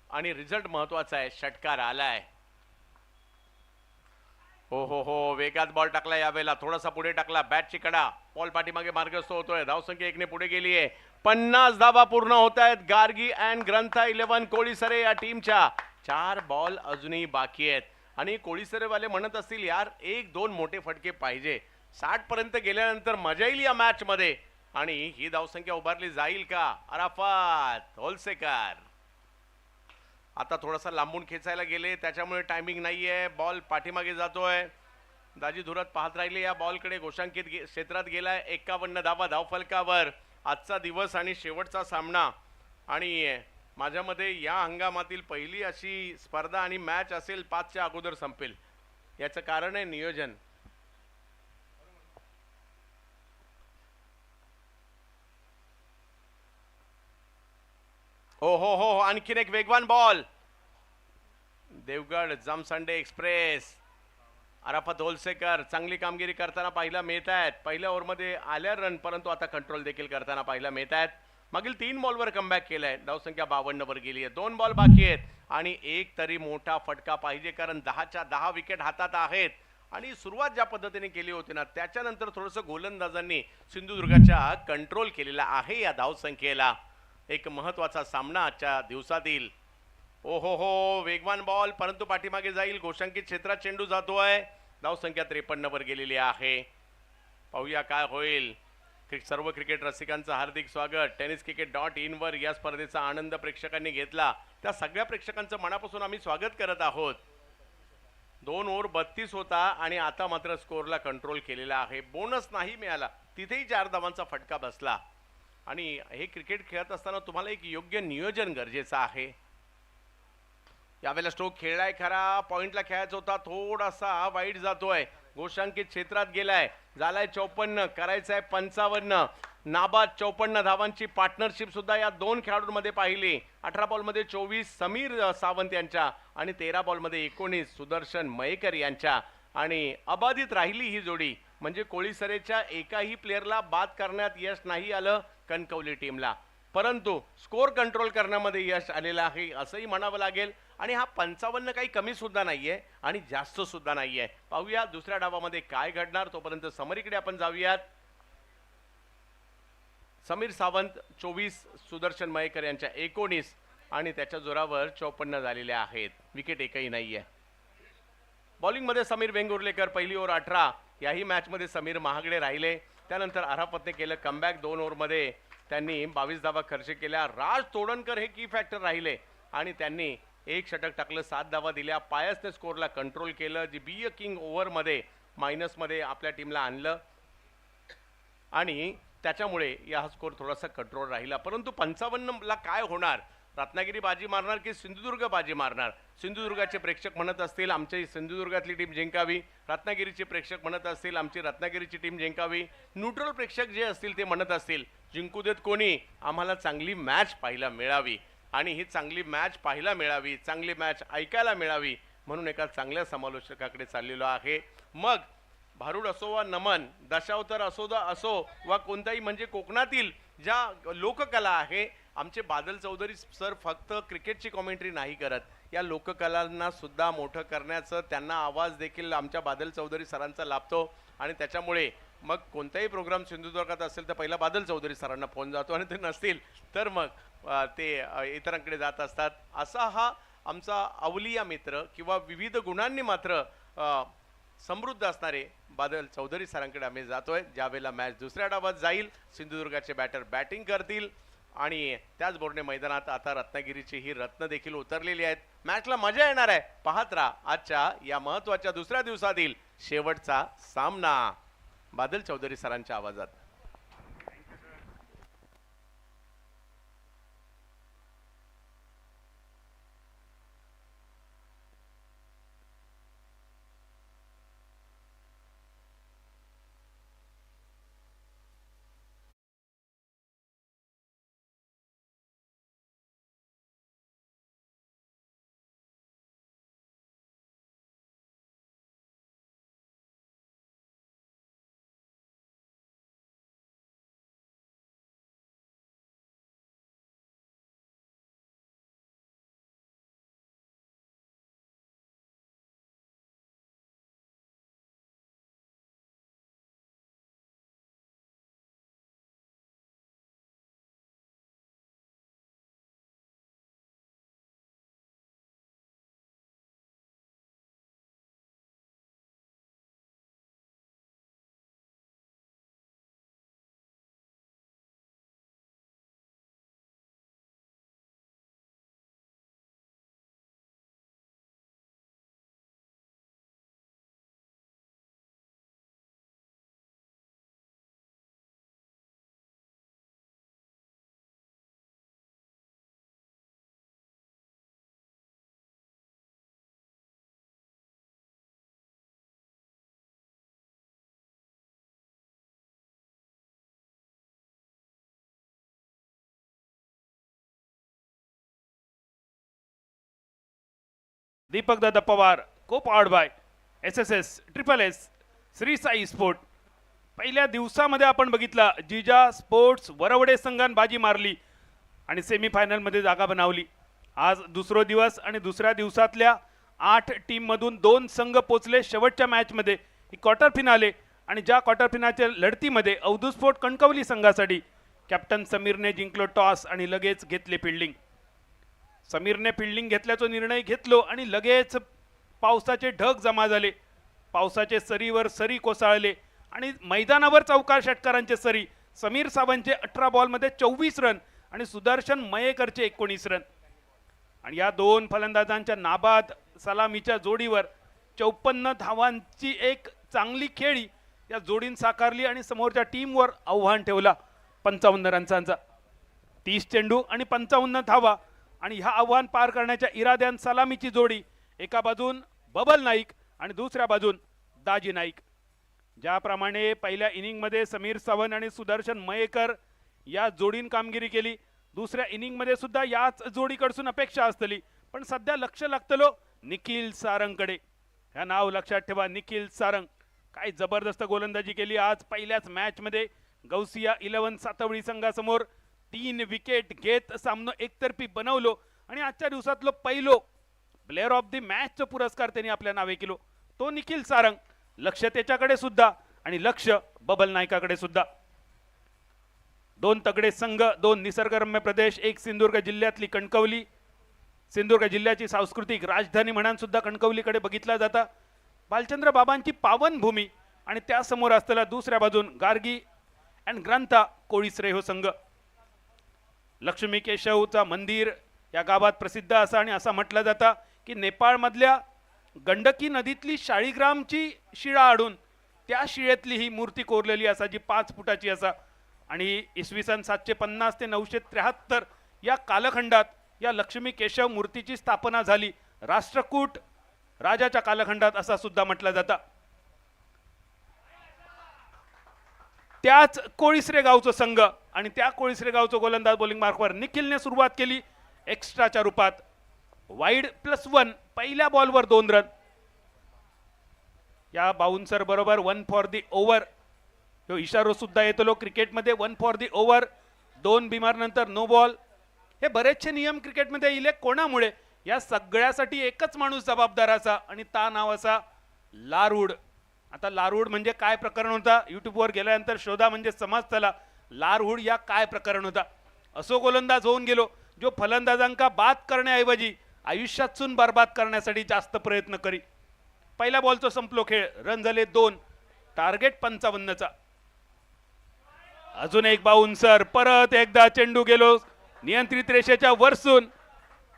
आणि रिझल्ट महत्वाचा आहे. षटकार आलाय. हो, वेगात बॉल टाकला, यावेळेला थोडासा पुढे टाकला. बॅटची कडा, बॉल पाठीमागे मार्गस्थ होतोय. धावसंख्या 1 ने पुढे गेली आहे. 50 धावा पूर्ण होत आहेत गार्गी अँड ग्रंथा 11 कोळीसरे या टीमच्या. 4 बॉल अजूनही बाकी आहेत आणि कोळीसरेवाले म्हणत असतील यार 1-2 मोठे फटके पाहिजे. 60 पर्यंत गेल्यानंतर मजा येईल या मॅच मध्ये. आणि ही धावसंख्या उभारली जाईल का? अराफात होलसेकर आता थोडासा लांबून खेचायला गेले, त्याच्यामुळे टायमिंग नाहीये. बॉल पाठीमागे जातोय. दाजी धुरत पाहत राहिले या बॉलकडे. घोषांकित क्षेत्रात गेलाय. 51 धावा धावफलकावर. आजचा दिवस आणि शेवटचा सामना आणि माझ्या मते या हंगामातील पहिली अशी स्पर्धा आणि मॅच असेल 5च्या अगोदर संपेल. याचं कारण आहे नियोजन. हो, आणखीन एक वेगवान बॉल. देवगड जामसंडे एक्सप्रेस. अराफत होलसेकर चांगली कामगिरी करताना पाहायला मिळत आहेत. पहिल्या ओव्हरमध्ये आल्या रन, परंतु आता कंट्रोल देखील करताना पाहायला मिळत आहेत. मागील 3 बॉलवर कमबॅक केलाय. धावसंख्या 52 वर गेली आहे. 2 बॉल बाकी आहेत आणि एक तरी मोठा फटका पाहिजे, कारण 10च्या 10 विकेट हातात आहेत. आणि सुरुवात ज्या पद्धतीने केली होती ना, त्याच्यानंतर थोडंसं गोलंदाजांनी सिंधुदुर्गाच्या कंट्रोल केलेला आहे या धावसंख्येला. एक महत्वाचा सामना आजच्या दिवसातील. हो, वेगवान बॉल, परंतु पाठीमागे जाईल. घोषांकित क्षेत्रात चेंडू जातोय. धावसंख्या 53 वर गेलेली आहे. पाहूया काय होईल. सर्व क्रिकेट रसिकांचं हार्दिक स्वागत. tenniscricket.in वर या स्पर्धेचा आनंद प्रेक्षकांनी घेतला, त्या सगळ्या प्रेक्षकांचं मनापासून आम्ही स्वागत करत आहोत. 2 ओव्हर 32 होता आणि आता मात्र स्कोअरला कंट्रोल केलेला आहे. बोनस नाही मिळाला, तिथेही 4 धावांचा फटका बसला. आणि हे क्रिकेट खेळत असताना तुम्हाला एक योग्य नियोजन गरजेचं आहे. यावेळेला स्ट्रोक खेळलाय खरा, पॉइंटला खेळायचा होता, थोडासा वाईट जातोय, गोशांकित क्षेत्रात गेलाय, झालाय 54, करायचं आहे 55. नाबाद 54 धावांची पार्टनरशिप सुद्धा या 2 खेळाडूंमध्ये पाहिली. 18 बॉलमध्ये 24 समीर सावंत यांच्या आणि 13 बॉलमध्ये 19 सुदर्शन मयेकर यांच्या. आणि अबाधित राहिली ही जोडी, म्हणजे कोळीसरेच्या एकाही प्लेअरला बाद करण्यात यश नाही आलं कणकवली टीमला, परंतु स्कोअर कंट्रोल करण्यामध्ये यश आलेलं आहे असंही म्हणावं लागेल. आणि हा 55 काही कमी सुद्धा नाहीये आणि जास्त सुद्धा नाहीये. पाहूया दुसऱ्या डावामध्ये काय घडणार. तोपर्यंत समरीकडे आपण जाऊयात. समीर सावंत 24, सुदर्शन मयेकर यांच्या 19 आणि त्याच्या जोरावर 54 झालेले आहेत. विकेट एकही नाहीये. बॉलिंगमध्ये समीर वेंगुर्लेकर, पहिली ओव्हर 18. याही मॅचमध्ये समीर महागडे राहिले. त्यानंतर अरापतने केलं कमबॅक. 2 ओव्हरमध्ये त्यांनी 22 धावा खर्च केल्या. राज तोडणकर हे की फॅक्टर राहिले आणि त्यांनी 1 षटक टाकलं, 7 धावा दिल्या. पायसने स्कोअरला कंट्रोल केलं. जी बी अ किंग ओव्हरमध्ये मायनसमध्ये आपल्या टीमला आणलं आणि त्याच्यामुळे या स्कोअर थोडासा कंट्रोल राहिला. परंतु 55ला काय होणार? रत्नागिरी बाजी मारणार की सिंधुदुर्ग बाजी मारणार? सिंधुदुर्गाचे प्रेक्षक म्हणत असतील आमची सिंधुदुर्गातली टीम जिंकावी, रत्नागिरीचे प्रेक्षक म्हणत असतील आमची रत्नागिरीची टीम जिंकावी, न्यूट्रल प्रेक्षक जे असतील ते म्हणत असतील जिंकू देत कोणी, आम्हाला चांगली मॅच पाहायला मिळावी. आणि ही चांगली मॅच पाहायला मिळावी, चांगली मॅच ऐकायला मिळावी म्हणून एका चांगल्या समालोचकाकडे चाललेलो आहे. मग भारूड असो वा नमन, दशावतार असो वा कोणताही, म्हणजे कोकणातील ज्या लोककला आहे, आमचे बादल चौधरी सर फक्त क्रिकेटची कॉमेंट्री नाही करत, या लोककलांना सुद्धा मोठं करण्याचं त्यांना आवाज देखील आमच्या बादल चौधरी सरांचा लाभतो. आणि त्याच्यामुळे मग कोणताही प्रोग्राम सिंधुदुर्गात असेल तर पहिला बादल चौधरी सरांना फोन जातो आणि ते नसतील तर मग ते इतरांकडे जात असतात. असा हा आमचा अवलिया मित्र किंवा विविध गुणांनी मात्र समृद्ध असणारे बादल चौधरी सरांकडे आम्ही जातोय. ज्यावेळेला मॅच दुसऱ्या डावात जाईल, सिंधुदुर्गाचे बॅटर बॅटिंग करतील आणि त्याचबरोबर मैदानात आता रत्नागिरीची ही रत्न देखील उतरलेली आहेत. मॅचला मजा येणार आहे. पाहत राहा आजच्या या महत्त्वाच्या दुसऱ्या दिवसातील शेवटचा सामना बादल चौधरी सरांच्या आवाजात. दीपक दादा पवार, को powered by SSS SSS Shri Sai sport. पहिल्या दिवसामध्ये आपण बघितला जिजा स्पोर्ट्स वरवडे संघान बाजी मारली आणि सेमीफायनलमध्ये जागा बनवली. आज दुसरा दिवस आणि दुसऱ्या दिवसातल्या 8 टीममधून 2 संघ पोचले शेवटच्या मॅचमध्ये. ही क्वार्टर फिनाले आणि ज्या क्वार्टर फिनालच्या लढतीमध्ये अवधूत स्पोर्ट कणकवली संघासाठी कॅप्टन समीरने जिंकलो टॉस आणि लगेच घेतले फिल्डिंग. समीरने फिल्डिंग घेतल्याचा निर्णय घेतलो आणि लगेच पावसाचे ढग जमा झाले. पावसाचे सरीवर सरी कोसळले आणि मैदानावर चौकार षटकारांचे सरी. समीर सावंतचे 18 बॉलमध्ये 24 रन आणि सुदर्शन मयेकरचे 19 रन. आणि या 2 फलंदाजांच्या नाबाद सलामीच्या जोडीवर 54 धावांची एक चांगली खेळी या जोडीन साकारली आणि समोरच्या टीमवर आव्हान ठेवला 55 रन्सांचा. 30 चेंडू आणि 55 धावा आणि ह्या आव्हान पार करण्याच्या इराद्यान सलामीची जोडी, एका बाजून बबल नाईक आणि दुसऱ्या बाजून दाजी नाईक. ज्याप्रमाणे पहिल्या इनिंगमध्ये समीर सावंत आणि सुदर्शन मयेकर या जोडीन कामगिरी केली, दुसऱ्या इनिंगमध्ये सुद्धा याच जोडीकडसून अपेक्षा असतली. पण सध्या लक्ष लागतलो निखिल सारंगकडे. ह्या नाव लक्षात ठेवा, निखिल सारंग. काय जबरदस्त गोलंदाजी केली आज पहिल्याच मॅचमध्ये. गौसिया 11 सातवडी संघासमोर 3 विकेट घेत सामना एकतर्फी बनवलो आणि आजच्या दिवसातलो पहिलो प्लेअर ऑफ द मॅचचा पुरस्कार त्यांनी आपल्या नावे केलो. तो निखिल सारंग. लक्ष त्याच्याकडे सुद्धा आणि लक्ष बबल नायकाकडे सुद्धा. 2 तगडे संघ, 2 निसर्गरम्य प्रदेश, एक सिंधुदुर्ग जिल्ह्यातली कणकवली. सिंधुदुर्ग जिल्ह्याची सांस्कृतिक राजधानी म्हणून सुद्धा कणकवलीकडे बघितला जाता. भालचंद्र बाबांची पावनभूमी आणि त्यासमोर असलेला दुसऱ्या बाजून गार्गी अँड ग्रंथा कोळीसरे हो संघ. लक्ष्मी केशवचा मंदिर या गावात प्रसिद्ध असा आणि असा म्हटलं जातं की नेपाळमधल्या गंडकी नदीतली शाळीग्रामची शिळा आडून त्या शिळेतली ही मूर्ती कोरलेली असा, जी 5 फुटाची असा. आणि इसवी सन 750 ते 973 या कालखंडात या लक्ष्मी केशव मूर्तीची स्थापना झाली. राष्ट्रकूट राजाच्या कालखंडात असा सुद्धा म्हटलं जातं. त्याच कोळीसरे गावचं संघ आणि त्या कोळीसरे गावचं गोलंदाज बॉलिंग मार्कवर निखिलने सुरुवात केली एक्स्ट्राच्या रूपात. वाईड +1, पहिल्या बॉलवर 2 रन. या बाउन्सर बरोबर 1 फॉर दी ओव्हर ह्यो इशारो सुद्धा येतलो क्रिकेटमध्ये. 1 फॉर दी ओव्हर, 2 बिमार नंतर नो बॉल. हे बरेचसे नियम क्रिकेटमध्ये इले कोणामुळे? या सगळ्यासाठी एकच माणूस जबाबदार असा आणि ता नाव असा लारूड. आता लारूड म्हणजे काय प्रकरण होता? युट्यूबवर गेल्यानंतर शोधा, म्हणजे समज चला लारूड या काय प्रकरण होता. असो गोलंदाज होऊन गेलो जो फलंदाजांका बाद करण्याऐवजी आयुष्यातून बर्बाद करण्यासाठी जास्त प्रयत्न करी. पहिल्या बॉलचा संपलो खेळ. रन झाले 2, टार्गेट 55चा. अजून एक बाउन्सर, परत एकदा चेंडू गेलो नियंत्रित रेषेच्या वरसून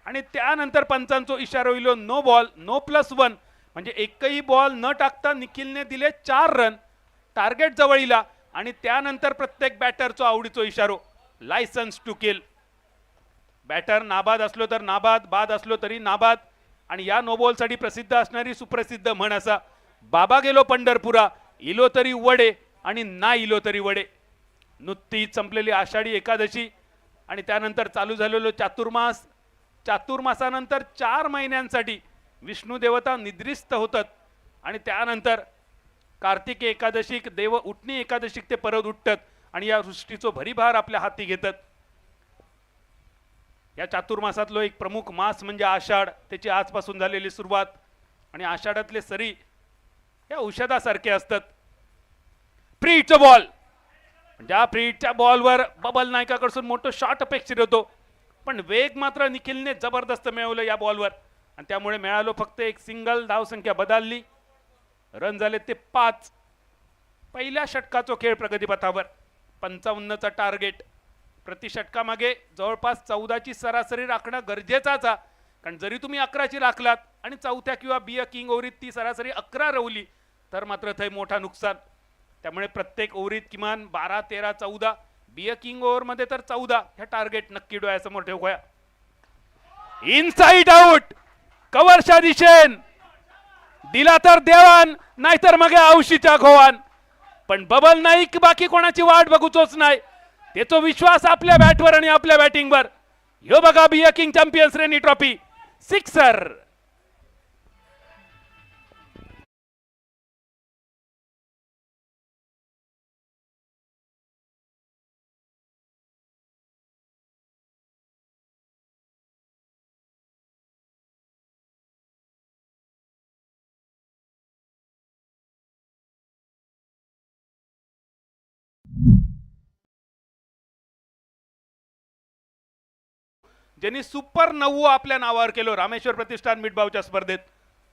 आणि त्यानंतर पंचांचो इशारा होईल नो बॉल, नो +1. म्हणजे एकही बॉल न टाकता निखिलने दिले 4 रन. टार्गेट जवळीला आणि त्यानंतर प्रत्येक बॅटरचा आवडीचो इशारो लायसन्स टू किल. बॅटर नाबाद असलो तर नाबाद, बाद असलो तरी नाबाद. आणि या नो बॉलसाठी प्रसिद्ध असणारी सुप्रसिद्ध म्हण असा, बाबा गेलो पंढरपुरा, इलो तरी वडे आणि ना इलो तरी वडे. नुकतीच संपलेली आषाढी एकादशी आणि त्यानंतर चालू झालेलो चातुर्मास. चातुर्मासानंतर 4 महिन्यांसाठी विष्णू देवता निद्रिस्त होतात आणि त्यानंतर कार्तिकी एकादशी, देव उठणी एकादशी ते परत उठतात आणि या सृष्टीचो भरीभार आपल्या हाती घेतात. या चातुर्मासातलो एक प्रमुख मास म्हणजे आषाढ. त्याची आजपासून झालेली सुरुवात आणि आषाढातले सरी या औषधासारखे असतात. फ्रीटचा बॉल, ज्या फ्रीटच्या बॉलवर बबल नायकाकडून मोठं शॉट अपेक्षित होतो, पण वेग मात्र निखिलने जबरदस्त मिळवलं या बॉलवर आणि त्यामुळे मिळालो फक्त एक सिंगल. धावसंख्या बदलली, रन झाले ते 5. पहिल्या षटकाचो खेळ प्रगतीपथावर. 55चा टार्गेट. प्रति षटकामागे जवळपास 14ची सरासरी राखणं गरजेचाच आहे. कारण जरी तुम्ही 11ची राखलात आणि चौथ्या किंवा बी किंग ओव्हरीत ती सरासरी 11 रवली तर मात्र थंय मोठा नुकसान. त्यामुळे प्रत्येक ओव्हरीत किमान 12, 13, 14, बी किंग ओव्हरमध्ये तर 14 ह्या टार्गेट नक्की डोळ्यासमोर ठेवूया. इनसाइड आउट, कव्हरच्या दिशेन दिला तर देवान, नाहीतर मग औशीच्या घोवान. पण बबल नाईक बाकी कोणाची वाट बघूचोच नाही. त्याचा विश्वास आपल्या बॅटवर आणि आपल्या बॅटिंगवर. ह्यो बघा बी किंग चॅम्पियन्स श्रेणी ट्रॉफी. सिक्सर. ज्यांनी सुपर 9 आपल्या नावावर केलो रामेश्वर प्रतिष्ठान मिडबावच्या स्पर्धेत,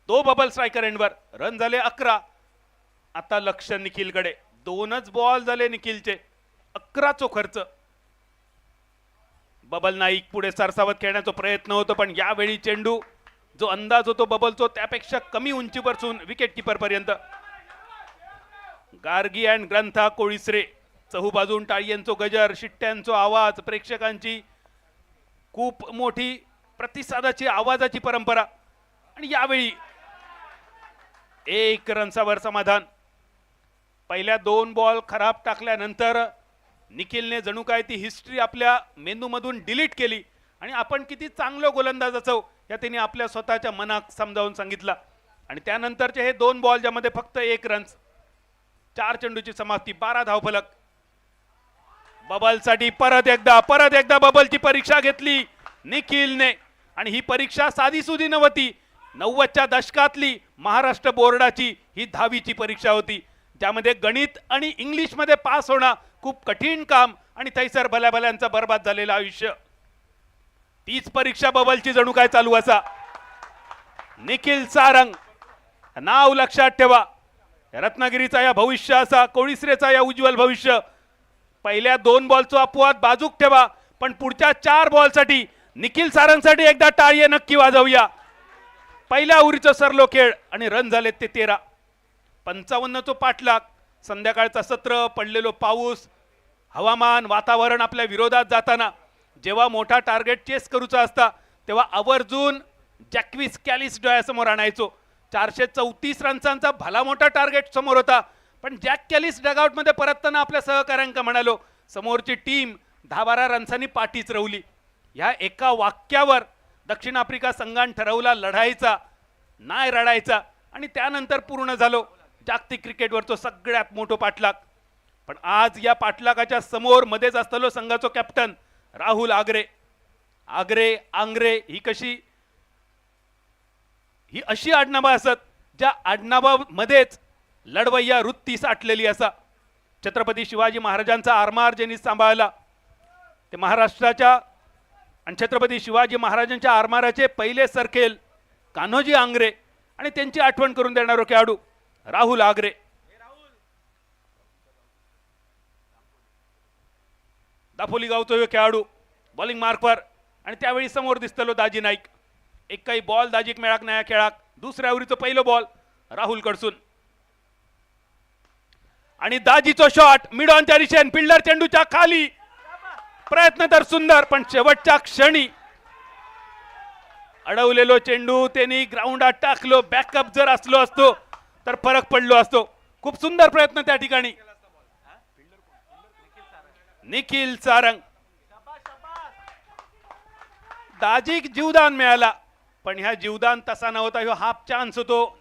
तो बबल स्ट्रायकर एंडवर. रन झाले 11. आता लक्ष निखिलकडे. 2च बॉल झाले निखिलचे, 11चो खर्च. बबल नाईक पुढे सरसावत खेळण्याचा प्रयत्न होतो पण यावेळी चेंडू जो अंदाज होतो बबलचो त्यापेक्षा कमी उंचीपासून विकेट किपर पर्यंत गार्गी अँड ग्रंथा कोळीसरे चहूबाजून टाळ्यांचो गजर, शिट्ट्यांचो आवाज, प्रेक्षकांची खूप मोठी प्रतिसादाची आवाजाची परंपरा. आणि यावेळी 1 रन्सावर समाधान. पहिल्या 2 बॉल खराब टाकल्यानंतर निखिलने जणू काय ती हिस्ट्री आपल्या मेंदूमधून डिलीट केली आणि आपण किती चांगलं गोलंदाज असो या त्यांनी आपल्या स्वतःच्या मनात समजावून सांगितलं. आणि त्यानंतरचे हे 2 बॉल ज्यामध्ये फक्त 1 रन्स, 4 चेंडूची समाप्ती, 12 धावफलक. बबलसाठी परत एकदा बबलची परीक्षा घेतली निखिलने. आणि ही परीक्षा साधी सुधी नव्हती. 90च्या दशकातली महाराष्ट्र बोर्डाची ही 10वीची परीक्षा होती, ज्यामध्ये गणित आणि इंग्लिशमध्ये पास होणं खूप कठीण काम आणि थैसर भल्याभल्यांचं बर्बाद झालेलं आयुष्य. तीच परीक्षा बबलची जणू काय चालू असा. निखिल सारंग नाव लक्षात ठेवा. रत्नागिरीचा या भविष्य असा, कोळीसरेचा या उज्ज्वल भविष्य. पहिल्या 2 बॉलचा अपवाद बाजूक ठेवा, पण पुढच्या 4 बॉलसाठी निखिल सारंगसाठी एकदा टाळी नक्की वाजवूया. पहिल्या उरीचं सरलो खेळ आणि रन झालेत ते 13. 55 पाठलाग. संध्याकाळचा सत्र, पडलेलो पाऊस, हवामान, वातावरण आपल्या विरोधात जाताना जेव्हा मोठा टार्गेट चेस करूचा असता तेव्हा आवर्जून जॅक्विस कॅलिस डोळ्यासमोर आणायचो. 434 रन्सांचा भला मोठा टार्गेट समोर होता, पण जॅक कॅलिस डगआउटमध्ये परतताना आपल्या सहकाऱ्यांका म्हणालो समोरची टीम 10-12 रन्सांनी पाठीच रवली. ह्या एका वाक्यावर दक्षिण आफ्रिका संघान ठरवला लढायचा नाही रडायचा. आणि त्यानंतर पूर्ण झालो जागतिक क्रिकेटवरचो सगळ्यात मोठो पाठलाग. पण आज या पाठलागाच्या समोर मध्येच असतलो संघाचो कॅप्टन राहुल आंग्रे ही अशी आडनावं असत ज्या आडनावामध्येच लढवय्या वृत्ती साठलेली असा. छत्रपती शिवाजी महाराजांचा आरमार ज्यांनी सांभाळला ते महाराष्ट्राच्या आणि छत्रपती शिवाजी महाराजांच्या आरमाराचे पहिले सरखेल कान्होजी आंग्रे आणि त्यांची आठवण करून देणारा खेळाडू राहुल आंग्रे. दापोली गावचा ह्यो खेळाडू बॉलिंग मार्कवर. आणि त्यावेळी समोर दिसतलो दाजी नाईक. एक काही बॉल दाजीक मेळाक नाही खेळाक. दुसऱ्या ओव्हरीचो पहिलो बॉल राहुल कडसून आणि दाजीचो शॉट मिड ऑनच्या दिशेन फिल्डर चेंडूच्या खाली. प्रयत्न तर सुंदर, पण शेवटच्या क्षणी अडवलेलो चेंडू त्यांनी ग्राउंडात टाकलो. बॅकअप जर असलो असतो तर फरक पडलो असतो. खूप सुंदर प्रयत्न त्या ठिकाणी. निखिल सारंग दाजीक जीवदान मिळाला, पण ह्या जीवदान तसा नव्हता. ह्यो हाफ चान्स होतो.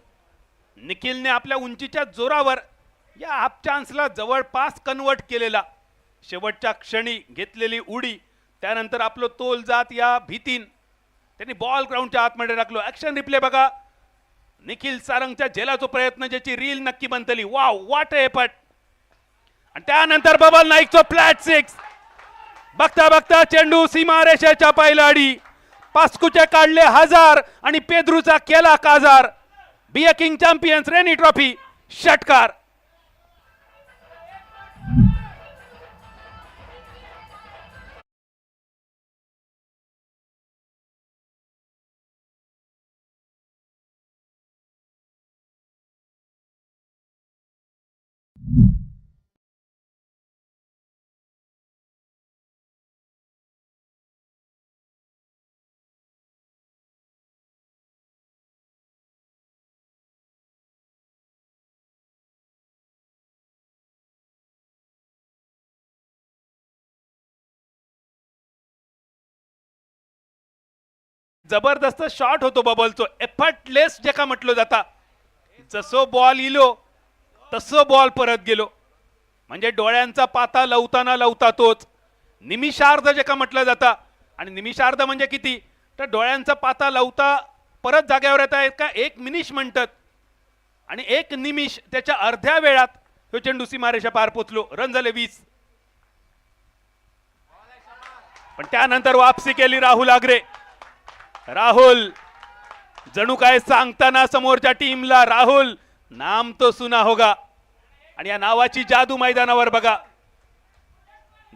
निखिलने आपल्या उंचीच्या जोरावर या हाफ चान्सला जवळपास कन्वर्ट केलेला. शेवटच्या क्षणी घेतलेली उडी, त्यानंतर आपलं तोल जात या भीतीन त्यांनी बॉल ग्राउंडच्या आतमध्ये टाकलो. ऍक्शन रिप्ले बघा. निखिल सारंगच्या झेलाचा प्रयत्न, ज्याची रील नक्की बनतली. Wow, what a effort. आणि त्यानंतर बबल नाईकचा फ्लॅट 6. बघता बघता चेंडू सीमारेषेच्या पायलाडी. पास्कूचे काढले 1000 आणि पेद्रूचा केला काजार. बी अ किंग चॅम्पियन्स रेनी ट्रॉफी षटकार. जबरदस्त शॉट होतो बबलचो. एफर्टलेस जेका म्हटलं जाता. जसो बॉल इलो तसो बॉल परत गेलो. म्हणजे डोळ्यांचा पाता लवताना लवता तोच. निमिषार्ध जेका म्हटलं जाता. आणि निमिषार्ध म्हणजे किती, तर डोळ्यांचा पाता लवता परत जाग्यावर येता का 1 मिनिट म्हणतात. आणि 1 निमिष त्याच्या अर्ध्या वेळात तो चेंडू सीमारेषा पार पोचलो. रन झाले 20. पण त्यानंतर वापसी केली राहुल आंग्रे. राहुल जणू काय सांगताना समोरच्या टीमला, राहुल नाम तो सुना होगा. आणि या नावाची जादू मैदानावर बघा.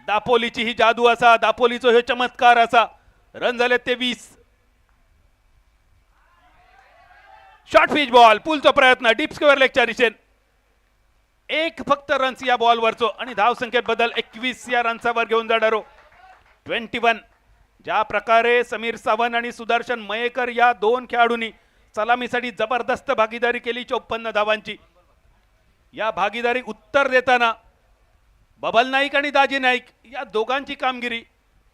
दापोलीची ही जादू असा, दापोलीचो हे चमत्कार असा. रन झाले 23. शॉर्ट पिच बॉल, पुलचा प्रयत्न, डीप स्क्वेअर लेगच्या दिशेन. एक फक्त रन्स या बॉलवरचो आणि धाव संख्येत बदल 21 या रन्सावर घेऊन जाणारो 21. ज्या प्रकारे समीर सावंत आणि सुदर्शन मयेकर या दोन खेळाडूंनी सलामीसाठी जबरदस्त भागीदारी केली 54 धावांची. या भागीदारी उत्तर देताना बबल नाईक आणि दाजी नाईक या दोघांची कामगिरी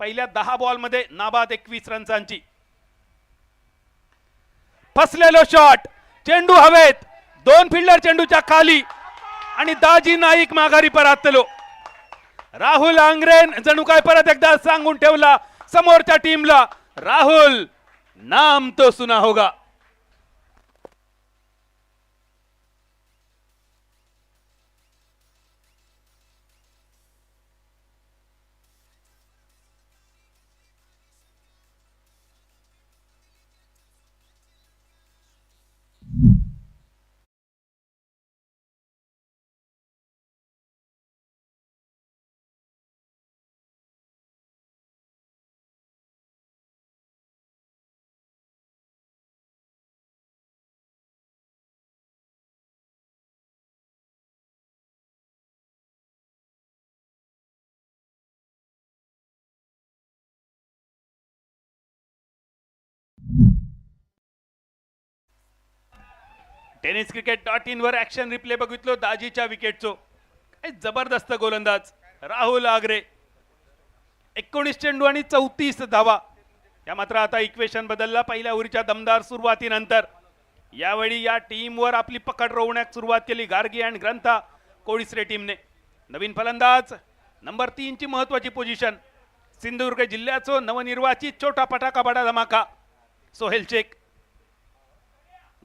पहिल्या 10 बॉलमध्ये नाबाद 21 रन्सांची. फसलेलो शॉट, चेंडू हवेत, दोन फिल्डर चेंडूच्या खाली आणि दाजी नाईक माघारी परतलो. राहुल आंग्रेन जणू काय परत एकदा सांगून ठेवला समोरच्या टीमला, राहुल नाम तो सुना होगा. टेनिस क्रिकेट .in वर ऍक्शन रिप्ले बघितलो दाजीच्या विकेटचो. जबरदस्त गोलंदाज राहुल आग्रे, 19 चेंडू आणि 34 धावा. या मात्र आता इक्वेशन बदलला पहिल्या ओव्हरीच्या दमदार सुरुवातीनंतर. यावेळी या टीमवर आपली पकड रोवण्यास सुरुवात केली गार्गी अँड ग्रंथा कोळीसरे टीमने. नवीन फलंदाज नंबर 3 ची महत्वाची पोझिशन, सिंधुदुर्ग जिल्ह्याचो नवनिर्वाचित छोटा पटाका बडा धमाका सोहेल शेख.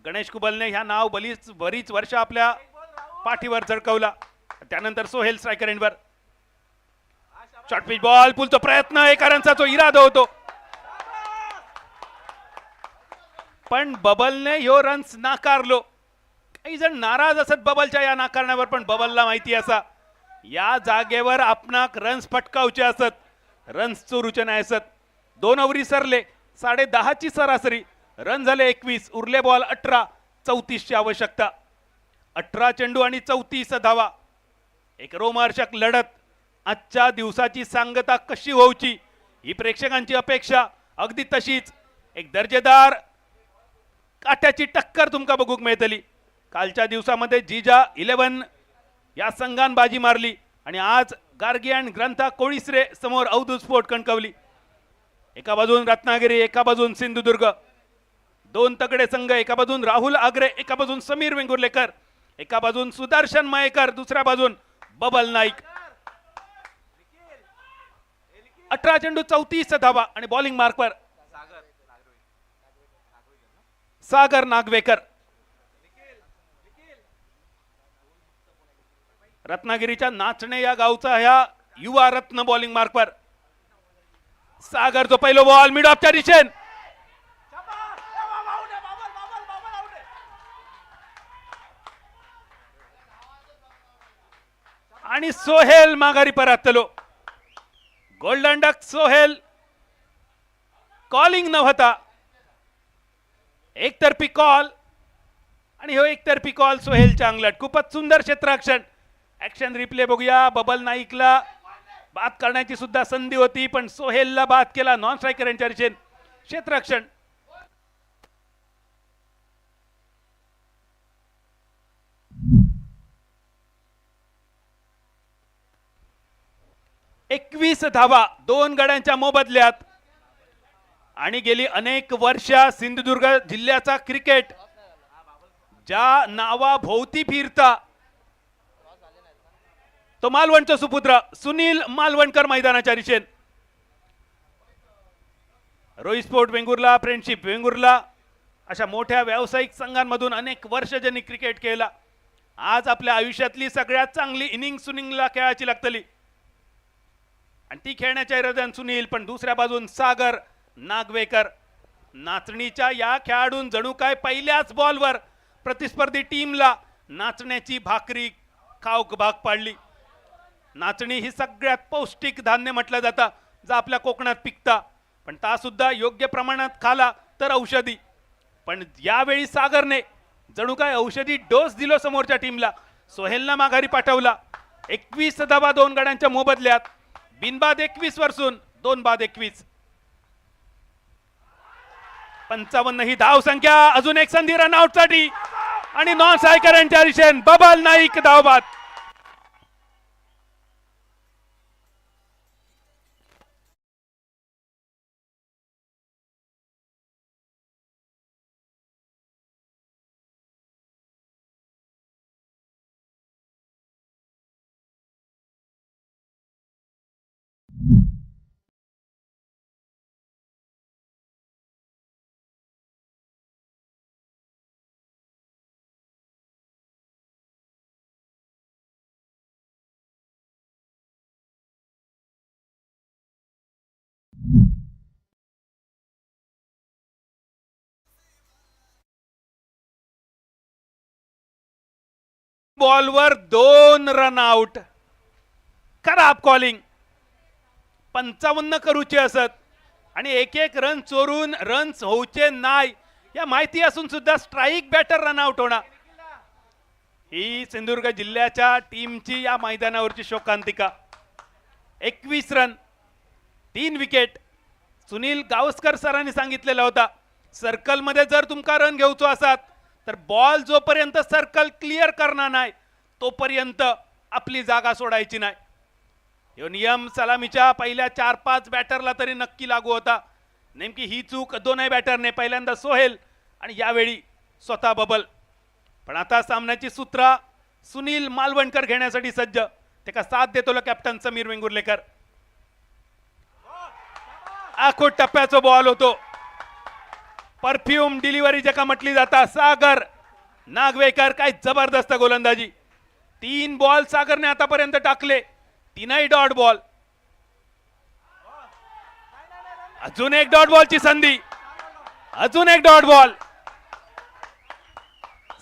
गणेश कुबलने ह्या नाव बरीच वर्ष आपल्या पाठीवर झळकवला. त्यानंतर सोहेल स्ट्रायकर एंडवर. शॉर्ट पिच बॉल, पुलचा प्रयत्न, एका रनचा इरादा होतो पण बबलने ह्यो रन्स नाकारलो. काही जण नाराज असत बबलच्या या नाकारण्यावर, पण बबलला माहिती असा या जागेवर आपणाक रन्स फटकावचे असत, रन्स चोरूचे नाही असत. 2 ओव्हरी सरले, 10.5 ची सरासरी, रन झाले 21, उरले बॉल 18, 34 ची आवश्यकता. 18 चेंडू आणि 34 धावा. एक रोमांचक लढत. आजच्या दिवसाची सांगता कशी होऊची ही प्रेक्षकांची अपेक्षा अगदी तशीच. एक दर्जेदार काट्याची टक्कर तुमका बघूक मिळतली. कालच्या दिवसामध्ये जिजा 11 या संघान बाजी मारली आणि आज गार्गी अँड ग्रंथा कोळीसरे समोर अवधूत स्पोर्ट कणकवली. एका बाजून रत्नागिरी, एका बाजून सिंधुदुर्ग, दोन तगडे संघ. एका बाजून राहुल आग्रे, एका बाजून समीर वेंगुर्लेकर, एका बाजून सुदर्शन मयेकर, दुसऱ्या बाजून बबल नाईक. 18 चेंडू 34 धावा आणि बॉलिंग मार्कवर सागर नागवेकर. रत्नागिरीच्या नाचणे या गावचा ह्या युवा रत्न बॉलिंग मार्कवर. सागरचा पहिलो बॉल मिड ऑफच्या दिशेन, आणि सोहेल माघारी परतलो. गोल्डन डक सोहेल कॉलिंग नव्हता, एकतर्फी कॉल, आणि हो एकतर्फी कॉल सोहेलच्या अंगलट. खूपच सुंदर क्षेत्ररक्षण. ऍक्शन रिप्ले बघूया. बबल नाईकला बाद करण्याची सुद्धा संधी होती पण सोहेलला बाद केला. नॉन स्ट्रायकर यांच्या दिशेन क्षेत्ररक्षण. एकवीस धावा 2 गड्यांच्या मोबदल्यात. आणि गेली अनेक वर्ष सिंधुदुर्ग जिल्ह्याचा क्रिकेट ज्या नावाभोवती फिरता तो मालवणचा सुपुत्र सुनील मालवणकर मैदानाच्या दिशेन. रोहित स्पोर्ट वेंगुर्ला, फ्रेंडशिप वेंगुर्ला अशा मोठ्या व्यावसायिक संघांमधून अनेक वर्ष ज्यांनी क्रिकेट खेळला. आज आपल्या आयुष्यातली सगळ्यात चांगली इनिंग सुनीलला खेळायची लागतली आणि ती खेळण्याच्या इराद्याने सुनील. पण दुसऱ्या बाजून सागर नागवेकर. नाचणीच्या या खेळाडून जणू काय पहिल्याच बॉलवर प्रतिस्पर्धी टीमला नाचण्याची भाकरी खाऊक भाग पाडली. नाचणी ही सगळ्यात पौष्टिक धान्य म्हटलं जातं जे आपल्या कोकणात पिकता, पण ता सुद्धा योग्य प्रमाणात खाला तर औषधी. पण यावेळी सागरने जणू काय औषधी डोस दिलो समोरच्या टीमला. सोहेलला माघारी पाठवला. 21 धावा 2 गड्यांच्या मोबदल्यात. बिनबाद 21 वरसून 2 बाद 21. 55 ही धाव संख्या. अजून एक संधी रनआउट साठी आणि नॉन सायकरांच्या दिशेन बबल नाईक धावबाद. बॉलवर 2 रनआउट. खराब कॉलिंग. 55 करूचे असत आणि एक रन चोरून रन्स होऊचे नाही या माहिती असून सुद्धा स्ट्राईक बॅटर रनआउट होणार. ही सिंधुदुर्ग जिल्ह्याच्या टीमची या मैदानावरची शोकांतिका. 21 रन 3 विकेट. सुनील गावस्कर सरांनी सांगितलेला होता सर्कलमध्ये जर तुमका रन घेऊचो असात तर बॉल जोपर्यंत सर्कल क्लिअर करणार नाही तोपर्यंत आपली जागा सोडायची नाही. यो नियम सलामीच्या पहिल्या 4-5 बॅटरला तरी नक्की लागू होता. नेमकी ही चूक दोनही बॅटरने, पहिल्यांदा सोहेल आणि यावेळी स्वतः बबल. पण आता सामन्याची सूत्र सुनील मालवणकर घेण्यासाठी सज्ज. त्याका साथ देतो कॅप्टन समीर वेंगुर्लेकर. आखो टप्प्याचा बॉल होतो. परफ्यूम डिलिव्हरी ज्याका म्हटली जाता. सागर नागवेकर काय जबरदस्त गोलंदाजी. 3 बॉल सागरने आतापर्यंत टाकले, 3ही डॉट बॉल. अजून एक डॉट बॉलची संधी. अजून एक डॉट बॉल.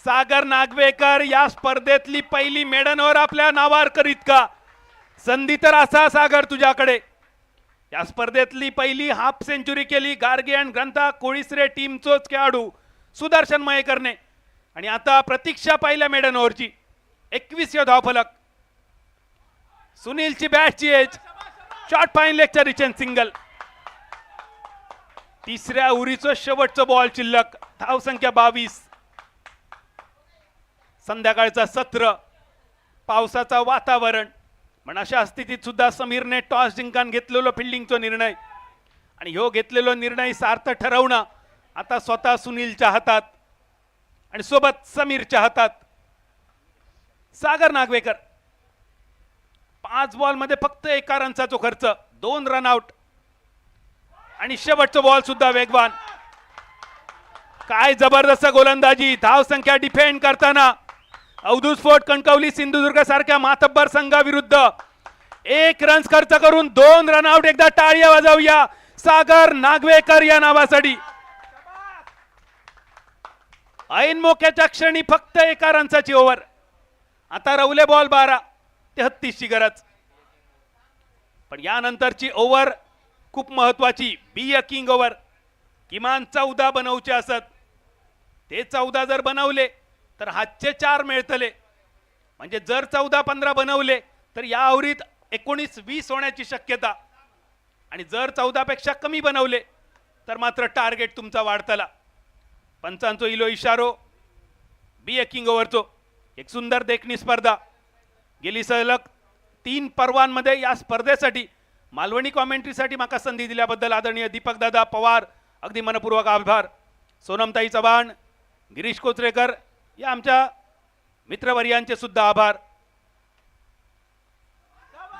सागर नागवेकर या स्पर्धेतली पहिली मेडन ओव्हर आपल्या नावावर करीत का? संधी तर असा सागर तुझ्याकडे. या स्पर्धेतली पहिली हाफ सेंचुरी केली गार्गे अँड ग्रंथा कोळीसरे टीमचोच खेळाडू सुदर्शन मयेकरने. आणि आता प्रतीक्षा पहिल्या मेडन ओव्हरची. 21 धावफलक. सुनीलची बॅटची एज. शॉर्ट फाईन लेगच्या रिचन सिंगल. तिसऱ्या उरीचं शेवटचं बॉल शिल्लक. धाव संख्या 22. संध्याकाळचा सत्र, पावसाचा वातावरण. पण अशा स्थितीत सुद्धा समीरने टॉस जिंकान घेतलेलो फिल्डिंगचा निर्णय आणि ह्यो घेतलेलो निर्णय सार्थ ठरवणं आता स्वतः सुनीलच्या हातात आणि सोबत समीरच्या हातात. सागर नागवेकर 5 बॉल मध्ये फक्त 1 रनचा जो खर्च, 2 रनआउट आणि शेवटचा बॉल सुद्धा वेगवान. काय जबरदस्त गोलंदाजी. धाव संख्या डिफेंड करताना अवधूत स्फोट कणकवली सिंधुदुर्ग सारख्या मातब्बर संघाविरुद्ध 1 रन खर्च करून 2 रनआउट. एकदा टाळ्या वाजवूया सागर नागवेकर या नावासाठी. ऐन मोक्याच्या क्षणी फक्त 1 रनची ओव्हर. आता रवले बॉल 12, 33 ची गरज. पण यानंतरची ओव्हर खूप महत्वाची. बी अ किंग ओव्हर. किमान 14 बनवचे असत. ते 14 जर बनवले तर हातचे 4 मिळतले. म्हणजे जर 14-15 बनवले तर या आवरीत 19-20 होण्याची शक्यता. आणि जर 14 पेक्षा कमी बनवले तर मात्र टार्गेट तुमचा वाढतला. पंचांचो इलो इशारो. बी अ किंग ओव्हरचो एक सुंदर देखणी स्पर्धा. गेली सलग 3 पर्वांमध्ये या स्पर्धेसाठी मालवणी कॉमेंट्रीसाठी माका संधी दिल्याबद्दल आदरणीय दीपक दादा पवार अगदी मनपूर्वक आभार. सोनमताई चव्हाण, गिरीश कोचरेकर या आमच्या मित्रवर्यांचे सुद्धा आभार.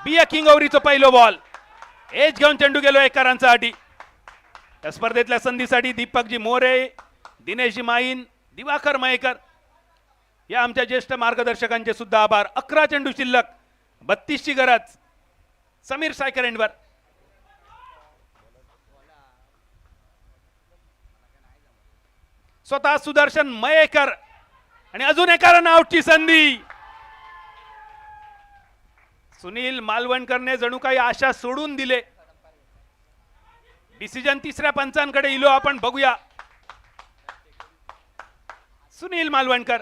बी अ किंग ओव्हरीचा पहिलो बॉल. एज घेऊन चेंडू गेलो 1 रनसाठी. या स्पर्धेतल्या संधीसाठी दीपकजी मोरे, दिनेशजी माईन, दिवाकर मयेकर या आमच्या ज्येष्ठ मार्गदर्शकांचे सुद्धा आभार. 11 चेंडू शिल्लक, 32 ची गरज. समीर सायकरेंडवर. स्वतः सुदर्शन मयेकर आणि अजून 1 रनआउटची संधी. सुनील मालवणकरने जणू काही आशा सोडून दिले. डिसिजन 3ऱ्या पंचांकडे इलो आपण बघूया. सुनील मालवणकर.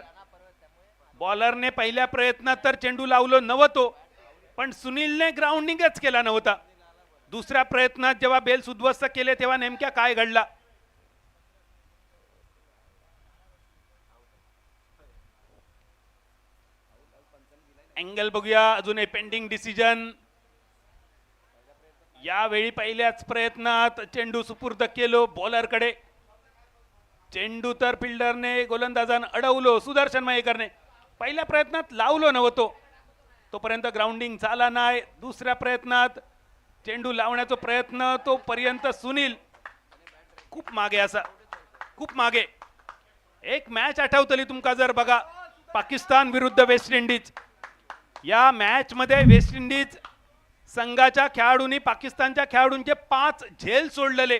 बॉलरने पहिल्या प्रयत्नात तर चेंडू लावलो नव्हतो, पण सुनीलने ग्राउंडिंगच केला नव्हता. दुसऱ्या प्रयत्नात जेव्हा बेल्स उद्ध्वस्त केले तेव्हा नेमक्या काय घडला. अँगल बघूया. अजूनही पेंडिंग डिसिजन. यावेळी पहिल्याच प्रयत्नात चेंडू सुपूर्द केलो बॉलरकडे. चेंडू तर फिल्डरने गोलंदाजानं अडवलो. सुदर्शन मयेकरने पहिल्या प्रयत्नात लावलो नव्हतो, तोपर्यंत ग्राउंडिंग झाला नाही. दुसऱ्या प्रयत्नात चेंडू लावण्याचा प्रयत्न, तोपर्यंत सुनील खूप मागे, असा खूप मागे. एक मॅच आठवतली तुमका जर बघा, पाकिस्तान विरुद्ध वेस्ट इंडिज. या मॅच मध्ये वेस्ट इंडिज संघाच्या खेळाडूंनी पाकिस्तानच्या खेळाडूंचे 5 झेल सोडलेले,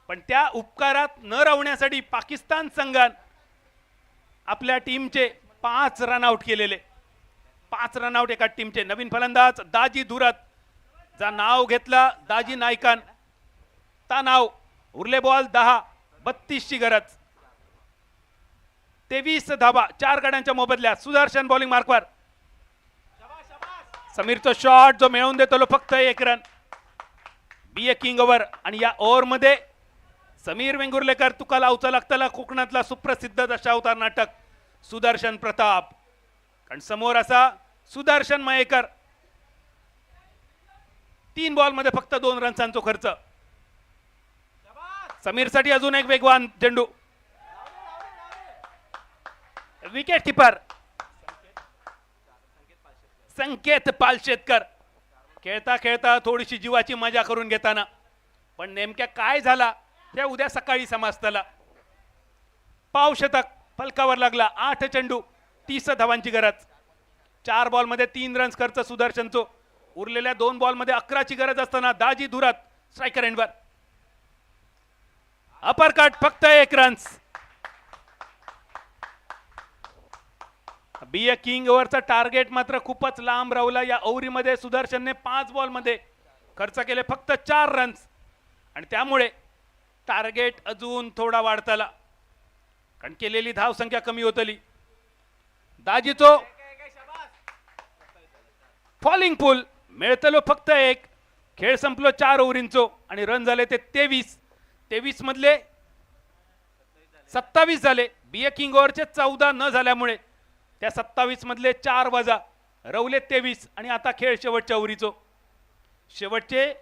पण त्या उपकारात न राहण्यासाठी पाकिस्तान संघान आपल्या टीमचे 5 रनआउट केलेले. 5 रनआउट एका टीमचे. नवीन फलंदाज दाजी धुरत जा नाव घेतला दाजी नायकान. ता नाव उरले बॉल 10. 32 ची गरज. 23 धाबा 4 गड्यांच्या मोबदल्यात. सुदर्शन बॉलिंग मार्कवर. समीरचा शॉट जो मिळवून देतो फक्त 1 run. Be A king over. आणि या ओव्हर मध्ये समीर वेंगुर्लेकर तुका लावचा लागताला कोकणातला सुप्रसिद्ध दशावतार नाटक सुदर्शन प्रताप. कारण समोर असा सुदर्शन मयेकर. 3 बॉल मध्ये फक्त 2 रन्सांचा खर्च. समीरसाठी अजून एक वेगवान चेंडू. विकेट किपर संकेत पालशेतकर. खेळता खेळता थोडीशी जीवाची मजा करून घेताना, पण नेमक्या काय झाला ते उद्या सकाळी समजतला. पावशतक फलकावर लागला. 8 चेंडू 30 धावांची गरज. 4 बॉल मध्ये 3 रन्स खर्च सुदर्शनचो. उरलेल्या 2 बॉल मध्ये 11 ची गरज असताना दाजी धुरात स्ट्रायकर एंडवर. अपर कट फक्त 1 रन्स. बी ए किंग ओव्हरचा टार्गेट मात्र खूपच लांब राहिला. या ओव्हरीमध्ये सुदर्शनने 5 बॉल मध्ये खर्च केले फक्त 4 रन्स, आणि त्यामुळे टार्गेट अजून थोडा वाढताला, कारण केलेली धाव संख्या कमी होतली. दाजीचो फॉलिंग पूल मिळतलो फक्त 1. खेळ संपलो 4 ओव्हरींचो आणि रन झाले ते 23. 23 मधले 27 झाले. बी ए किंग ओव्हरचे 14 न झाल्यामुळे त्या 27 मधले 4 वजा रवले 23. आणि आता खेळ शेवटच्या ओव्हरीचो. शेवटचे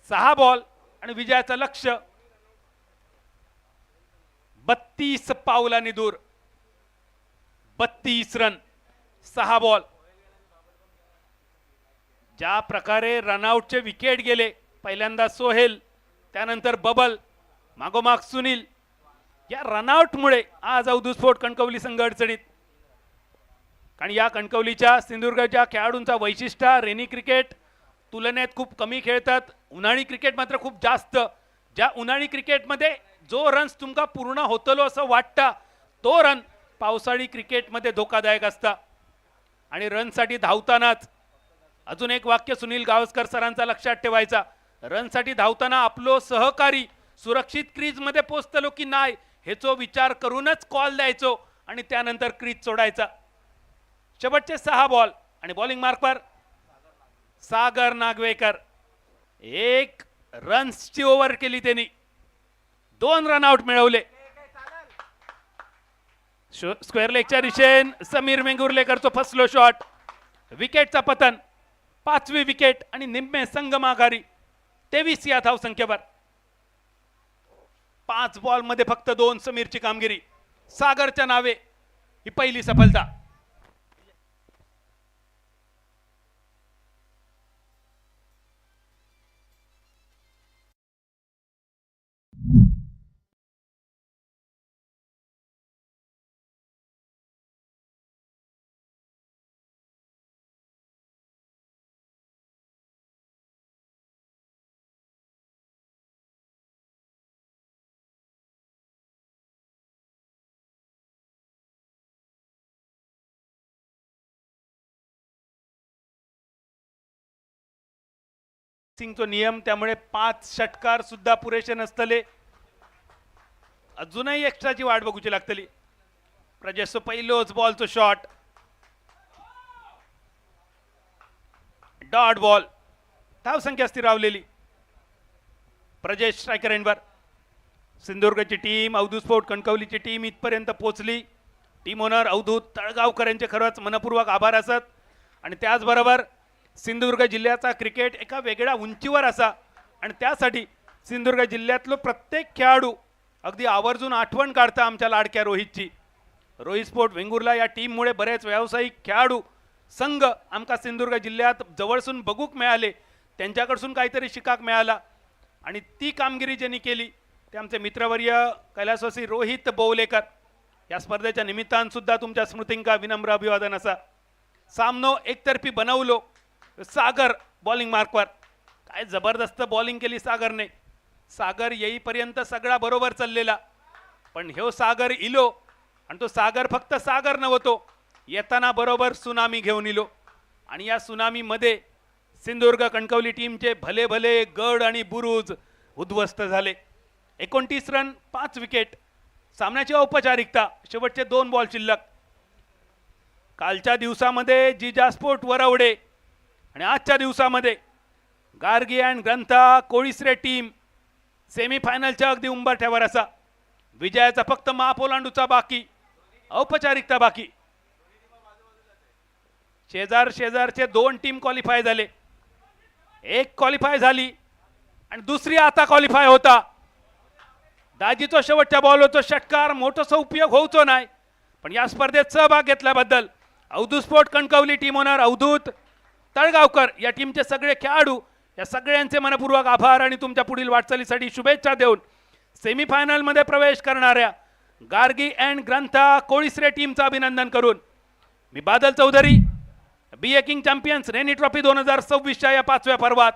6 बॉल आणि विजयाचं लक्ष्य 32 पावलांनी दूर. 32 रन 6 बॉल. ज्या प्रकारे रनआउटचे विकेट गेले, पहिल्यांदा सोहेल, त्यानंतर बबल, मागोमाग सुनील, या रनआउटमुळे आज अवधूस्फोट कणकवली संघ अडचणीत. आणि या कणकवलीच्या सिंधुदुर्गच्या खेळाडूंचा वैशिष्ट्य रेनी क्रिकेट तुलनेत खूप कमी खेळतात, उन्हाळी क्रिकेट मात्र खूप जास्त. ज्या उन्हाळी क्रिकेटमध्ये जो रन्स तुमका पूर्ण होतलो असं वाटतं, तो रन पावसाळी क्रिकेटमध्ये धोकादायक असता. आणि रनसाठी धावतानाच अजून एक वाक्य सुनील गावस्कर सरांचा लक्षात ठेवायचा. रनसाठी धावताना आपलो सहकारी सुरक्षित क्रीजमध्ये पोहोचतलो की नाही हेचो विचार करूनच कॉल द्यायचो आणि त्यानंतर क्रीज सोडायचा. शेवटचे 6 बॉल आणि बॉलिंग मार्कवर सागर नागवेकर. 1 रन्सची ओव्हर केली त्यांनी. 2 रनआउट मिळवले. स्क्वेअर लेगच्या दिशेन समीर वेंगुर्लेकरचा फसलो शॉट. विकेटचा पतन. 5वी विकेट आणि निम्मे संघ माघारी 23 या धाव संख्येवर. 5 बॉल मध्ये फक्त 2 समीरची कामगिरी. सागरच्या नावे ही पहिली सफलता. सिंगचो नियम, त्यामुळे 5 षटकार सुद्धा पुरेसे नसतले. अजूनही एक्स्ट्राची वाट बघूची लागतली. प्रजेशचं पहिलोच बॉलचं शॉट, डॉट बॉल, धावसंख्या स्थिरावलेली. प्रजेश स्ट्रायकर एंडवर. सिंधुदुर्गची टीम, अवधूत स्पोर्ट कणकवलीची टीम इथपर्यंत पोहोचली. टीम ओनर अवधूत तळगावकर यांचे खरंच मनपूर्वक आभार असत. आणि त्याचबरोबर सिंधुदुर्ग जिल्ह्याचा क्रिकेट एका वेगळ्या उंचीवर असा आणि त्यासाठी सिंधुदुर्ग जिल्ह्यातलं प्रत्येक खेळाडू अगदी आवर्जून आठवण काढता आमच्या लाडक्या रोहितची. रोहित स्पोर्ट वेंगुर्ला या टीममुळे बरेच व्यावसायिक खेळाडू संघ आमका सिंधुदुर्ग जिल्ह्यात जवळसून बघूक मिळाले, त्यांच्याकडसून काहीतरी शिकाक मिळाला. आणि ती कामगिरी ज्यांनी केली ते आमचे मित्रवर्य कैलासवासी रोहित बोवलेकर. या स्पर्धेच्या निमित्तान सुद्धा तुमच्या स्मृतींका विनम्र अभिवादन असा. सामनो एकतर्फी बनवलो. सागर बॉलिंग मार्कवर काय जबरदस्त बॉलिंग केली सागरने. सागर येईपर्यंत सगळा बरोबर चाललेला, पण ह्यो सागर इलो आणि तो सागर फक्त सागर नव्हतो, येताना बरोबर सुनामी घेऊन इलो. आणि या सुनामीमध्ये सिंधुदुर्ग कणकवली टीमचे भले भले गड आणि बुरुज उद्ध्वस्त झाले. 29 रन 5 विकेट. सामन्याची औपचारिकता, शेवटचे 2 बॉल शिल्लक. कालच्या दिवसामध्ये जिजा स्पोर्ट वरवडे आणि आजच्या दिवसामध्ये गार्गी अँड ग्रंथा कोळीसरे टीम सेमीफायनलच्या अगदी उंबरठ्यावर असा. विजयाचा फक्त महापोलांडूचा बाकी, औपचारिकता बाकी. शेजारचे 2 टीम क्वालिफाय झाले. एक क्वालिफाय झाली आणि दुसरी आता क्वालिफाय होता. दाजीचो शेवटच्या बॉलवरचो षटकार मोठोसा उपयोग होऊचो नाही, पण या स्पर्धेत सहभाग घेतल्याबद्दल Avdhoot sport Kankavli team owner Avdhoot Talgaonkar या टीमचे सगळे खेळाडू या सगळ्यांचे मनपूर्वक आभार आणि तुमच्या पुढील वाटचालीसाठी शुभेच्छा देऊन सेमीफायनलमध्ये प्रवेश करणाऱ्या गार्गी अँड ग्रंथा कोळीसरे टीमचं अभिनंदन करून मी Badal Chaudhari, BA King champions रेनी ट्रॉफी 2026च्या या 5व्या पर्वात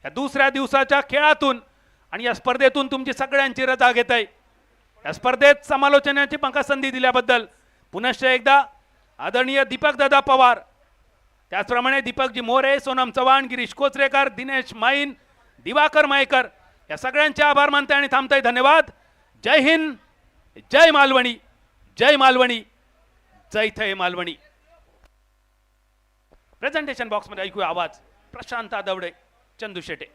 या दुसऱ्या दिवसाच्या खेळातून आणि या स्पर्धेतून तुमची सगळ्यांची रजा घेत आहे. या स्पर्धेत समालोचनाची पंखा संधी दिल्याबद्दल पुनश्च एकदा आदरणीय दीपक दादा पवार, त्याचप्रमाणे दीपकजी मोरे, सोनम चव्हाण, गिरीश कोचरेकर, दिनेश माईन, दिवाकर मायेकर या सगळ्यांचे आभार मानते आणि थांबताय. धन्यवाद. जय हिंद, जय मालवणी, जय मालवणी, जय थे मालवणी. प्रेझेंटेशन बॉक्समध्ये ऐकूया आवाज Prashant Adawade, Chandu Shete.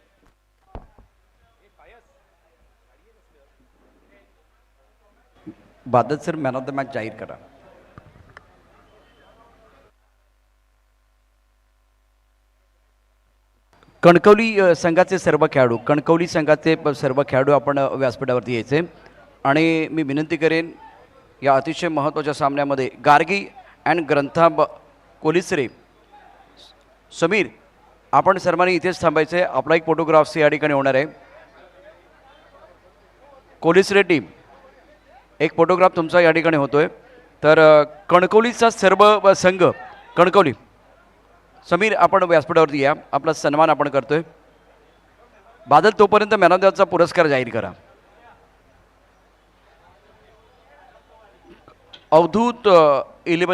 Badal sir man of the match जाहीर करा. कणकवली संघाचे सर्व खेळाडू, कणकवली संघाचे सर्व खेळाडू आपण व्यासपीठावरती यायचे आणि मी विनंती करेन या अतिशय महत्त्वाच्या सामन्यामध्ये गार्गी अँड ग्रंथा कोलिसरे, समीर आपण सर्वांनी इथेच थांबायचे. आपला एक फोटोग्राफ्स या ठिकाणी होणार आहे. कोलिसरे टीम एक फोटोग्राफ तुमचा या ठिकाणी होतोय. तर कणकवलीचा सर्व संघ कणकवली, समीर आपण व्यासपीठावरती या, आपला सन्मान आपण करतोय. बादल तोपर्यंत मॅन ऑफ द मॅचचा पुरस्कार जाहीर करा. अवधूत 11